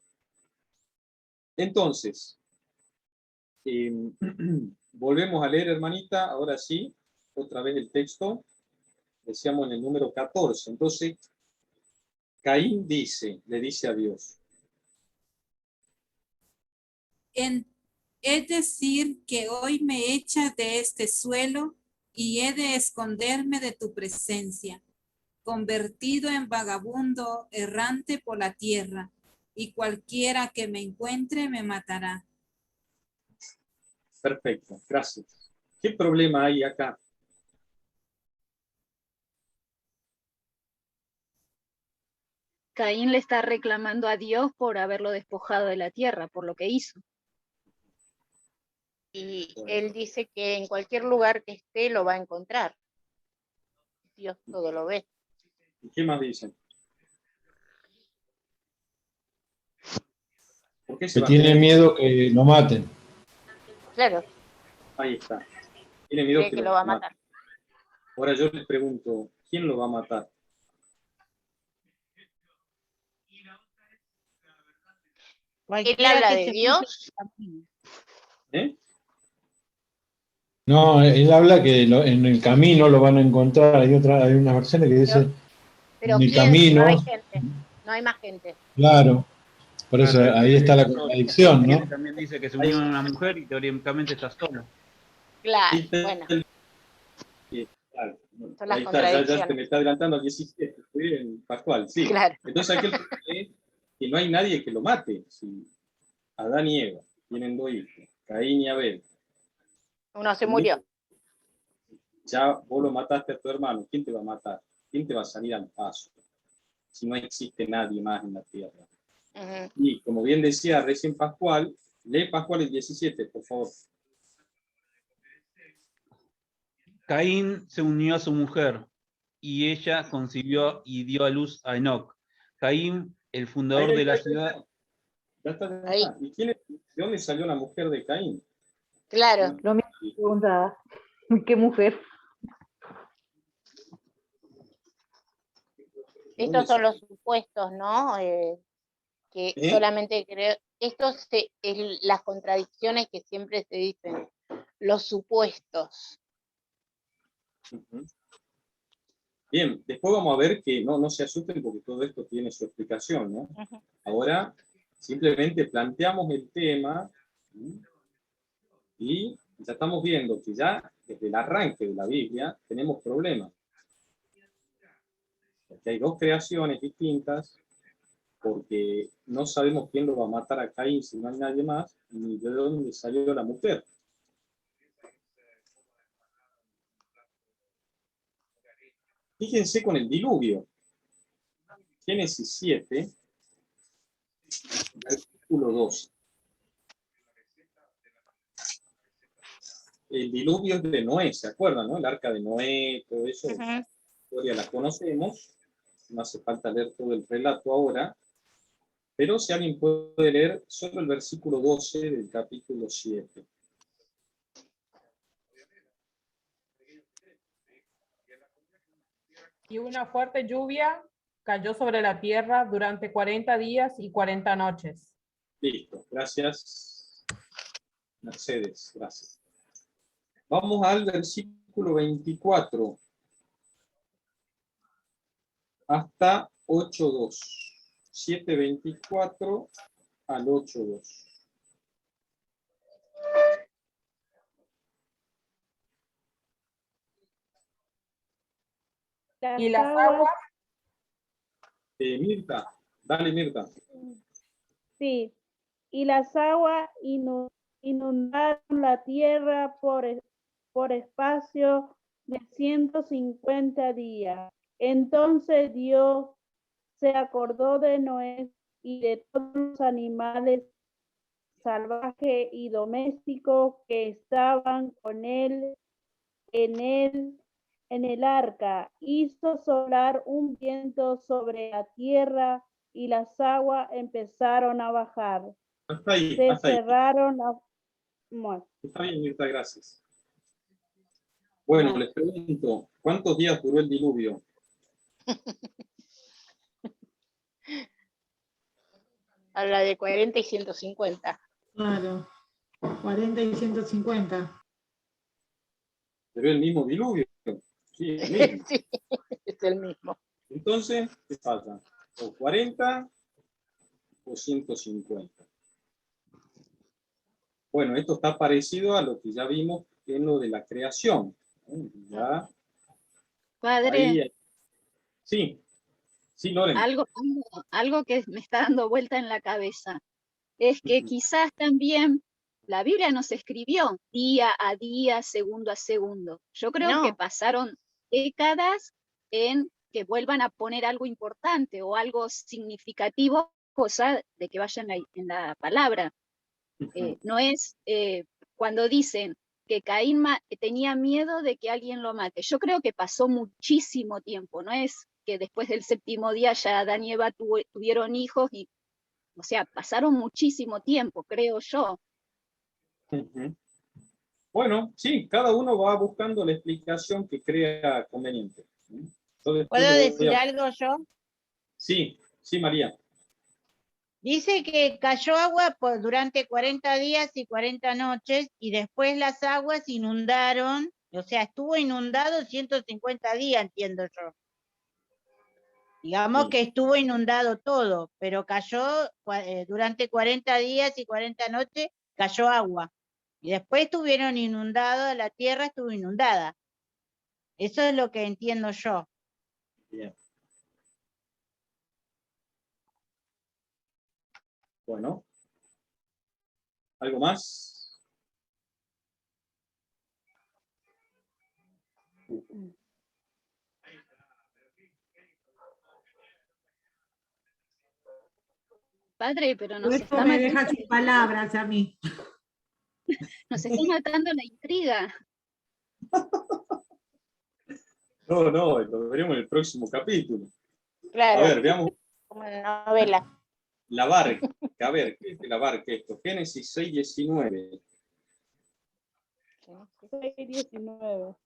Speaker 1: Entonces, volvemos a leer, hermanita, ahora sí, otra vez el texto. Decíamos en el número 14. Entonces, Caín le dice a Dios.
Speaker 15: Es decir, que hoy me echas de este suelo y he de esconderme de tu presencia, convertido en vagabundo errante por la tierra, y cualquiera que me encuentre me matará.
Speaker 1: Perfecto, gracias. ¿Qué problema hay acá?
Speaker 10: Caín le está reclamando a Dios por haberlo despojado de la tierra, por lo que hizo.
Speaker 4: Y él dice que en cualquier lugar que esté lo va a encontrar. Dios todo lo ve.
Speaker 1: ¿Y qué más dicen? ¿Por qué se
Speaker 13: Que
Speaker 1: va?
Speaker 13: tiene miedo que lo maten.
Speaker 4: Claro.
Speaker 1: Ahí está. Tiene miedo
Speaker 4: Cree que lo va a matar.
Speaker 1: Ahora yo les pregunto, ¿quién lo va a matar?
Speaker 4: Él habla de Dios.
Speaker 1: ¿Eh?
Speaker 13: No, él habla que en el camino lo van a encontrar. Hay unas versiones que dicen
Speaker 4: Pero
Speaker 13: en el
Speaker 4: ¿quién?
Speaker 13: camino.
Speaker 4: No hay gente. No hay más gente.
Speaker 13: Claro. Por eso
Speaker 2: Claro,
Speaker 13: ahí está la contradicción, ¿no?
Speaker 2: También dice que se unió a una mujer y teóricamente está solo.
Speaker 4: Claro, bueno.
Speaker 1: Claro.
Speaker 4: Son las
Speaker 1: Ahí está, ya
Speaker 4: contradicciones.
Speaker 1: me está adelantando al 17, estoy en Pascual, sí.
Speaker 4: Claro.
Speaker 1: Entonces aquel que no hay nadie que lo mate. Si Adán y Eva tienen 2 hijos, Caín y Abel.
Speaker 4: Uno se murió.
Speaker 1: Ya vos lo mataste a tu hermano, ¿quién te va a matar? ¿Quién te va a salir al paso? Si no existe nadie más en la tierra. Y como bien decía recién Pascual, lee Pascual el 17, por favor.
Speaker 2: Caín se unió a su mujer, y ella concibió y dio a luz a Enoc. Caín, el fundador de la ciudad.
Speaker 1: Ya está. ¿Y de dónde salió la mujer de Caín?
Speaker 4: Claro.
Speaker 6: Lo mismo pregunta, ¿qué mujer?
Speaker 4: Estos son los supuestos, ¿no? Que solamente creo. Estos es las contradicciones que siempre se dicen. Los supuestos.
Speaker 1: Bien, después vamos a ver que no se asusten porque todo esto tiene su explicación, ¿no? Ahora simplemente planteamos el tema y ya estamos viendo que ya desde el arranque de la Biblia tenemos problemas. Porque hay 2 creaciones distintas, porque no sabemos quién lo va a matar a Caín si no hay nadie más, ni de dónde salió la mujer. Fíjense con el diluvio. Génesis 7, versículo 2. El diluvio es de Noé, ¿se acuerdan, no? El arca de Noé, todo eso, la historia la conocemos. No hace falta leer todo el relato ahora. Pero si alguien puede leer solo el versículo 12 del capítulo 7.
Speaker 16: Y una fuerte lluvia cayó sobre la tierra durante 40 días y 40 noches.
Speaker 1: Listo, gracias. Mercedes, gracias. Vamos al versículo 24. Hasta 8.2. 7.24 al 8.2.
Speaker 16: Y las aguas.
Speaker 1: Mirta, dale Mirta.
Speaker 17: Sí, y las aguas inundaron la tierra por espacio de 150 días. Entonces Dios se acordó de Noé y de todos los animales salvajes y domésticos que estaban con él en el arca. Hizo soplar un viento sobre la tierra y las aguas empezaron a bajar.
Speaker 1: Hasta ahí,
Speaker 17: Se
Speaker 1: hasta ahí.
Speaker 17: cerraron las... Bueno.
Speaker 1: Está bien, Mirta, gracias. Bueno, les pregunto, ¿cuántos días duró el diluvio?
Speaker 4: Habla de 40 y 150.
Speaker 7: Claro, 40 y 150.
Speaker 1: Pero es el mismo diluvio. Sí, el mismo.
Speaker 4: Sí, es el mismo.
Speaker 1: Entonces, ¿qué pasa? O 40 o 150. Bueno, esto está parecido a lo que ya vimos en lo de la creación. Ya,
Speaker 10: Padre,
Speaker 1: ahí, sí, sí, Loren.
Speaker 10: algo que me está dando vuelta en la cabeza es que quizás también la Biblia nos escribió día a día, segundo a segundo. Yo creo que pasaron décadas en que vuelvan a poner algo importante o algo significativo, cosa de que vaya en la palabra. No es cuando dicen que Caín tenía miedo de que alguien lo mate. Yo creo que pasó muchísimo tiempo, no es que después del séptimo día ya Adán y Eva tuvieron hijos, o sea, pasaron muchísimo tiempo, creo yo.
Speaker 1: Bueno, sí, cada uno va buscando la explicación que crea conveniente. Entonces,
Speaker 11: ¿Puedo decir algo yo?
Speaker 1: Sí, sí, María.
Speaker 11: Dice que cayó agua durante 40 días y 40 noches y después las aguas inundaron, o sea, estuvo inundado 150 días, entiendo yo. Digamos que estuvo inundado todo, pero cayó durante 40 días y 40 noches, cayó agua. Y después estuvieron inundados, la tierra estuvo inundada. Eso es lo que entiendo yo.
Speaker 1: Bien. Bueno. ¿Algo más?
Speaker 10: Padre, pero nos
Speaker 7: Esto
Speaker 10: está
Speaker 7: me
Speaker 10: matando,
Speaker 7: deja sin palabras a mí.
Speaker 10: nos está matando la intriga.
Speaker 1: No, lo veremos en el próximo capítulo.
Speaker 11: Claro.
Speaker 1: A ver, veamos.
Speaker 11: Como en novela.
Speaker 1: La barca. A ver, ¿qué es la barca esto? Génesis 6:19.
Speaker 17: 6:19.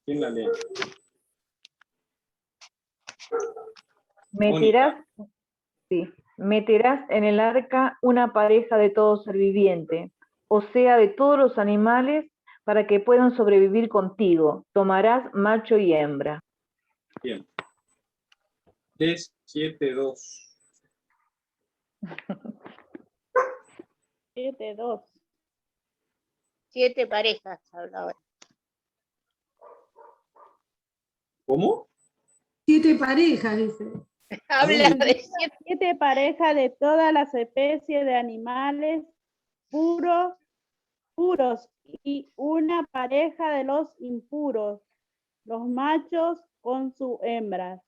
Speaker 1: ¿Quién la lee?
Speaker 6: Meterás en el arca una pareja de todo ser viviente, o sea, de todos los animales, para que puedan sobrevivir contigo. Tomarás macho y hembra.
Speaker 1: Bien. 3:7:2.
Speaker 17: 7:2.
Speaker 4: 7 parejas habla ahora.
Speaker 1: ¿Cómo?
Speaker 7: 7 parejas, dice.
Speaker 17: Habla de 7 parejas de todas las especies de animales puros y una pareja de los impuros, los machos con sus hembras.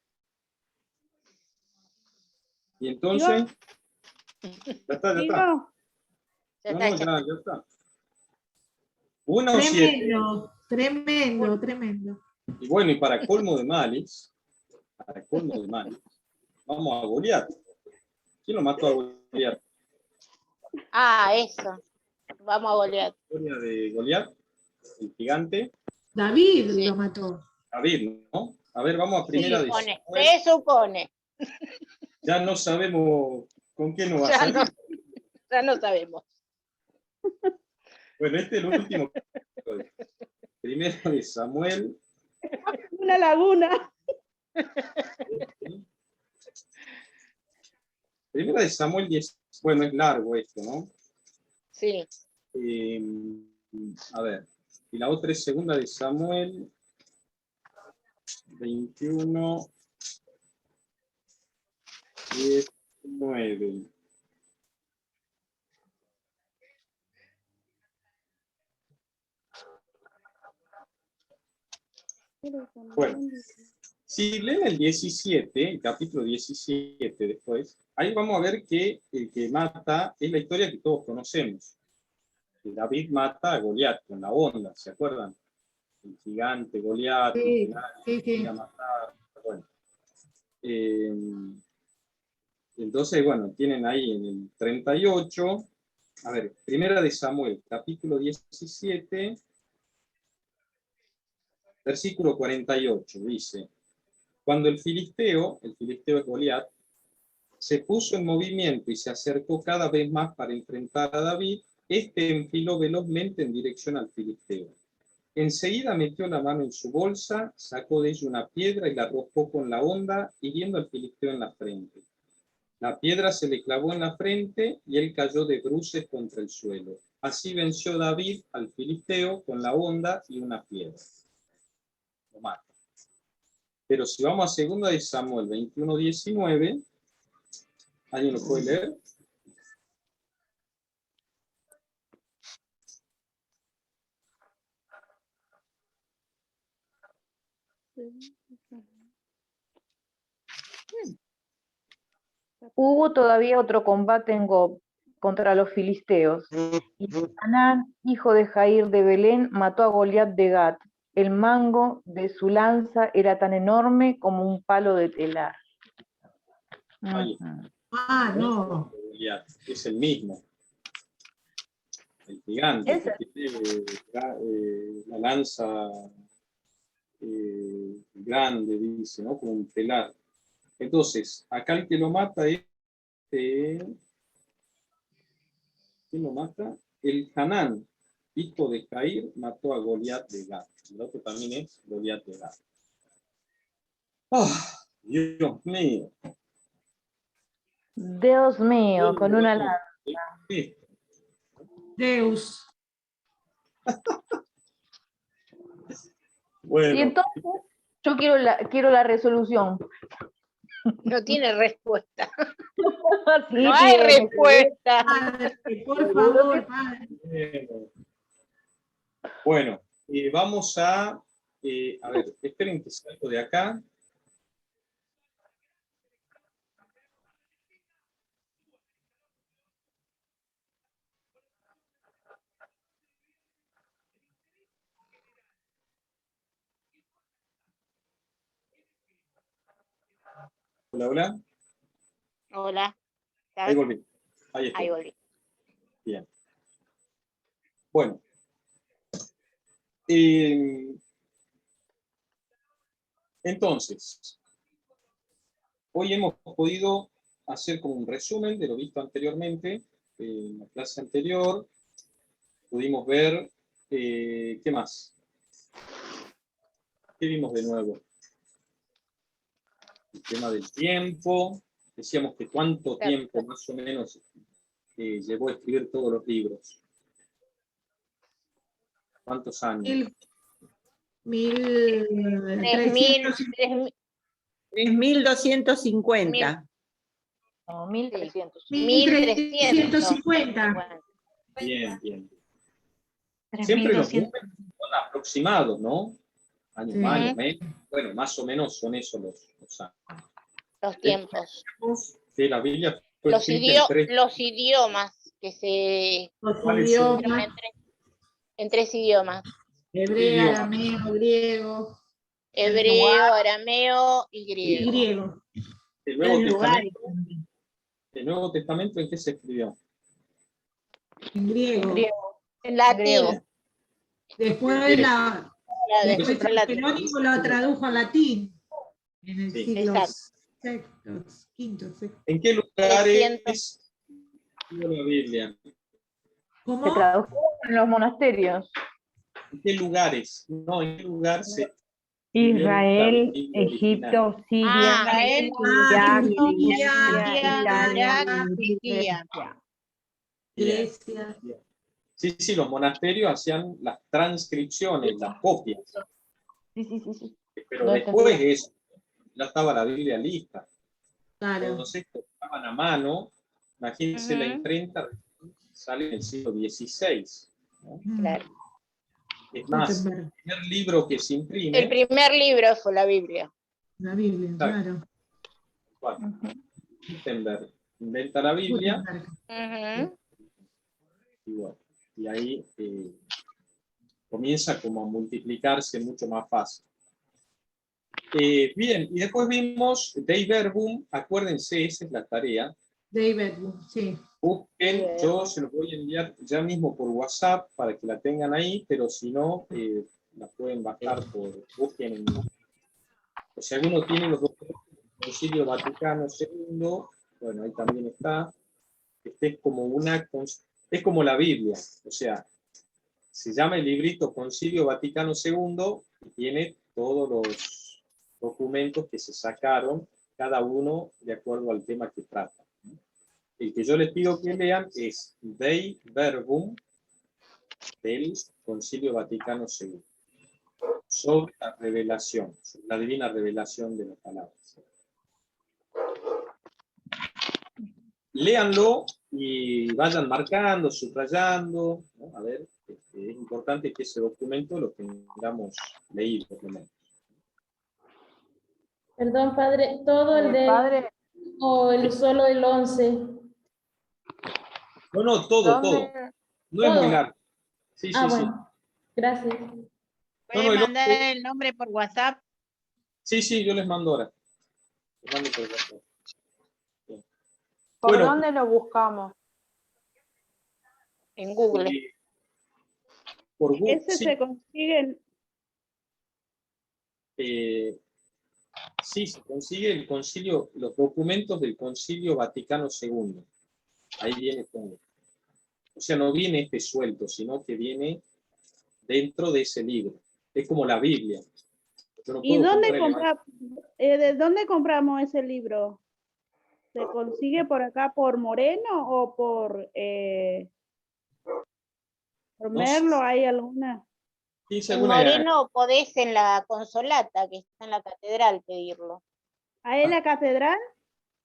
Speaker 1: Y entonces, ya está.
Speaker 17: ¿Sigo?
Speaker 1: Ya está. 1 o 7.
Speaker 7: Tremendo.
Speaker 1: Y bueno, y para colmo de males, vamos a Goliat. ¿Quién lo mató a Goliat?
Speaker 4: Ah, eso. Vamos a Goliat.
Speaker 1: La historia de Goliat, el gigante.
Speaker 7: David lo mató.
Speaker 1: David, ¿no? A ver, vamos a primera de Samuel.
Speaker 4: Se supone.
Speaker 1: Ya no sabemos con quién nos va a salir.
Speaker 4: Ya no sabemos.
Speaker 1: Bueno, este es el último. Primero de Samuel.
Speaker 17: Una laguna.
Speaker 1: Primero de Samuel 10. Bueno, es largo esto, ¿no?
Speaker 4: Sí.
Speaker 1: A ver. Y la otra es segunda de Samuel 21. 19. Bueno, si leen el 17, el capítulo 17 después, ahí vamos a ver que el que mata es la historia que todos conocemos. Que David mata a Goliat con la onda, ¿se acuerdan? El gigante Goliat,
Speaker 7: Sí,
Speaker 1: el que a matar. Bueno. Entonces, bueno, tienen ahí en el 38, a ver, primera de Samuel, capítulo 17, versículo 48, dice: cuando el filisteo es Goliat, se puso en movimiento y se acercó cada vez más para enfrentar a David, este enfiló velozmente en dirección al filisteo. Enseguida metió la mano en su bolsa, sacó de ella una piedra y la arrojó con la honda, hiriendo al filisteo en la frente. La piedra se le clavó en la frente y él cayó de bruces contra el suelo. Así venció David al filisteo con la honda y una piedra. Lo mata. Pero si vamos a 2 de Samuel 21:19, ¿alguien lo puede leer?
Speaker 6: Hubo todavía otro combate en Gob contra los filisteos. Y Hanán, hijo de Jair de Belén, mató a Goliat de Gat. El mango de su lanza era tan enorme como un palo de telar.
Speaker 1: Ahí.
Speaker 7: Ah, no.
Speaker 1: Goliat, es el mismo. El gigante que tiene la lanza grande, dice, ¿no? Como un telar. Entonces, acá el que lo mata es... ¿quién lo mata? El Hanán, hijo de Jair, mató a Goliat de Gat. El otro también es Goliat de Gat. ¡Ah! Dios mío.
Speaker 6: Dios mío, con una lanza.
Speaker 7: Deus.
Speaker 1: Bueno.
Speaker 6: Y entonces, yo quiero la resolución.
Speaker 4: No tiene respuesta.
Speaker 6: Sí,
Speaker 4: no hay
Speaker 6: tiene,
Speaker 4: respuesta.
Speaker 7: Por favor, padre.
Speaker 1: Bueno, vamos a ver, esperen que salgo de acá. Hola, hola.
Speaker 4: Hola.
Speaker 1: Ahí volví. Ahí estoy.
Speaker 4: Ahí volví.
Speaker 1: Bien. Bueno. Entonces, hoy hemos podido hacer como un resumen de lo visto anteriormente, en la clase anterior. Pudimos ver, ¿qué más? ¿Qué vimos de nuevo? El tema del tiempo. Decíamos que cuánto tiempo más o menos llevó a escribir todos los libros. ¿Cuántos años?
Speaker 12: 3.250.
Speaker 6: No, 1.300.
Speaker 7: 1.350.
Speaker 1: Bien, bien. Siempre los números son aproximados, ¿no? Años más, años menos. Bueno, más o menos son esos los años.
Speaker 4: Los tiempos.
Speaker 1: Que la Biblia fue
Speaker 4: Los idiomas que se... En tres idiomas.
Speaker 7: Hebreo, arameo, griego.
Speaker 4: Hebreo, arameo y griego.
Speaker 1: El Nuevo Testamento, ¿en qué se escribió?
Speaker 7: En griego.
Speaker 4: En latín.
Speaker 7: Después Jerónimo lo tradujo al latín. En el siglo VI, V.
Speaker 1: ¿En qué lugares escribió la Biblia?
Speaker 7: ¿Cómo?
Speaker 6: Se tradujo en los monasterios.
Speaker 1: ¿En qué lugares? No, ¿en qué lugar se...
Speaker 3: Israel, Egipto, Siria,
Speaker 11: Turquía.
Speaker 7: Grecia.
Speaker 1: Sí, sí, los monasterios hacían las transcripciones, las copias.
Speaker 6: Sí.
Speaker 1: Pero después eso, ya estaba la Biblia lista.
Speaker 7: Claro.
Speaker 1: Entonces, tocaban a mano, imagínense la imprenta, sale en el siglo XVI. ¿no?
Speaker 4: Claro.
Speaker 1: Es más, el primer libro que se imprime...
Speaker 4: El primer libro fue la Biblia.
Speaker 7: La Biblia, claro.
Speaker 1: Gutenberg inventa la Biblia. Y ahí comienza como a multiplicarse mucho más fácil. Bien, y después vimos Dei Verbum, acuérdense, esa es la tarea.
Speaker 7: Dei Verbum, sí.
Speaker 1: Busquen, yo se los voy a enviar ya mismo por WhatsApp para que la tengan ahí, pero si no, la pueden bajar busquen. O si alguno tiene los documentos del Concilio Vaticano II, bueno, ahí también está. Este es como es como la Biblia, o sea, Se llama el librito Concilio Vaticano II y tiene todos los documentos que se sacaron, cada uno de acuerdo al tema que trata. El que yo les pido que lean es Dei Verbum del Concilio Vaticano II, sobre la revelación, sobre la divina revelación de las palabras. Léanlo y vayan marcando, subrayando, ¿no? A ver, es importante que ese documento lo tengamos leído, por lo menos.
Speaker 18: Perdón, padre, todo el de
Speaker 16: Padre,
Speaker 18: o el solo el 11.
Speaker 1: No, todo. No es muy largo. Sí.
Speaker 18: Bueno, gracias.
Speaker 11: ¿Puede
Speaker 1: el
Speaker 11: mandar
Speaker 1: 11.
Speaker 11: el nombre por WhatsApp?
Speaker 1: Sí, yo les mando ahora. Les mando por WhatsApp.
Speaker 8: ¿Por
Speaker 1: Bueno,
Speaker 8: dónde lo buscamos?
Speaker 4: En Google.
Speaker 1: Por Google,
Speaker 17: Ese
Speaker 1: sí.
Speaker 17: se consigue
Speaker 1: Sí, se consigue el concilio, los documentos del Concilio Vaticano II. Ahí viene todo. O sea, no viene suelto, sino que viene dentro de ese libro. Es como la Biblia. Yo no
Speaker 17: ¿Y
Speaker 1: puedo
Speaker 17: dónde
Speaker 1: comprar
Speaker 17: de dónde compramos ese libro? ¿Se consigue por acá por Moreno o por Merlo? ¿Hay alguna?
Speaker 4: En Moreno podés en la Consolata, que está en la catedral, pedirlo.
Speaker 17: ¿Ahí en la catedral?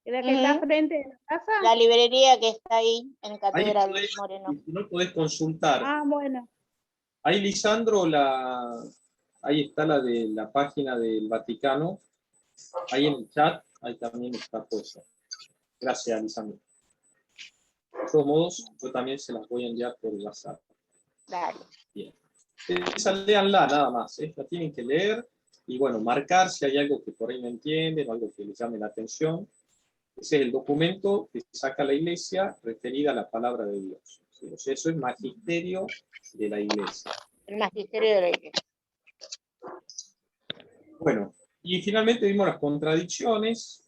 Speaker 17: ¿La que está frente de la casa?
Speaker 4: La librería que está ahí en Catedral,
Speaker 1: podés,
Speaker 4: Moreno.
Speaker 1: si no podés consultar.
Speaker 17: Ah, bueno.
Speaker 1: Ahí, Lisandro, ahí está la de la página del Vaticano. Ahí en el chat, ahí también está puesta. Gracias, Lisandro. De todos modos, yo también se las voy a enviar por WhatsApp.
Speaker 4: Dale.
Speaker 1: Bien. Esa léanla nada más, la tienen que leer y bueno, marcar si hay algo que por ahí no entienden o algo que les llame la atención. Ese es el documento que saca la Iglesia referida a la palabra de Dios. ¿Sí? O sea, eso es magisterio de la Iglesia.
Speaker 4: El magisterio de la Iglesia.
Speaker 1: Bueno, y finalmente vimos las contradicciones,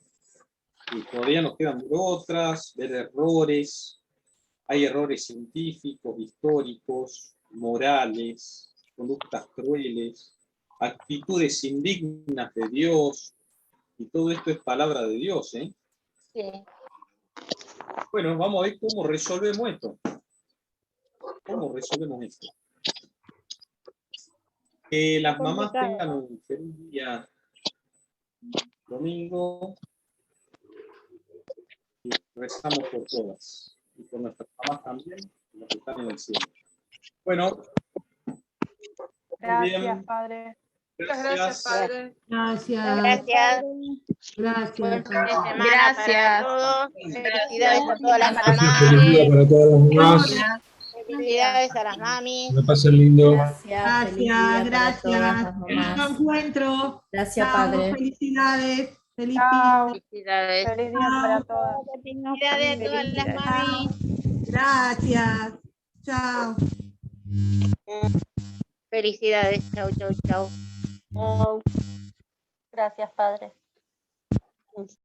Speaker 1: y todavía nos quedan otras, ver errores. Hay errores científicos, históricos, morales, conductas crueles, actitudes indignas de Dios, y todo esto es palabra de Dios, ¿eh?
Speaker 4: Sí.
Speaker 1: Bueno, vamos a ver cómo resolvemos esto. ¿Cómo resolvemos esto? Que las mamás tengan un feliz día domingo y rezamos por todas y por nuestras mamás también, las que están en el cielo. Bueno, muy bien.
Speaker 8: Gracias, Padre.
Speaker 14: Muchas gracias, Padre.
Speaker 7: Gracias.
Speaker 4: Buen fin de
Speaker 7: Padre.
Speaker 4: semana para todos. Felicidades a todas las
Speaker 13: Feliz
Speaker 4: mamás.
Speaker 13: día para todas las mamás.
Speaker 4: Felicidades a las mamis.
Speaker 13: Me pasen lindo.
Speaker 7: Gracias. Feliz encuentro.
Speaker 9: Gracias,
Speaker 7: Chao,
Speaker 9: Padre.
Speaker 7: Felicidades. Feliz
Speaker 8: Chao.
Speaker 4: Felicidades.
Speaker 8: Feliz día para todas.
Speaker 4: Felicidades a todas las mamis.
Speaker 7: Gracias. Chao.
Speaker 4: Felicidades. Chau, chau, chau.
Speaker 8: Gracias, Padre.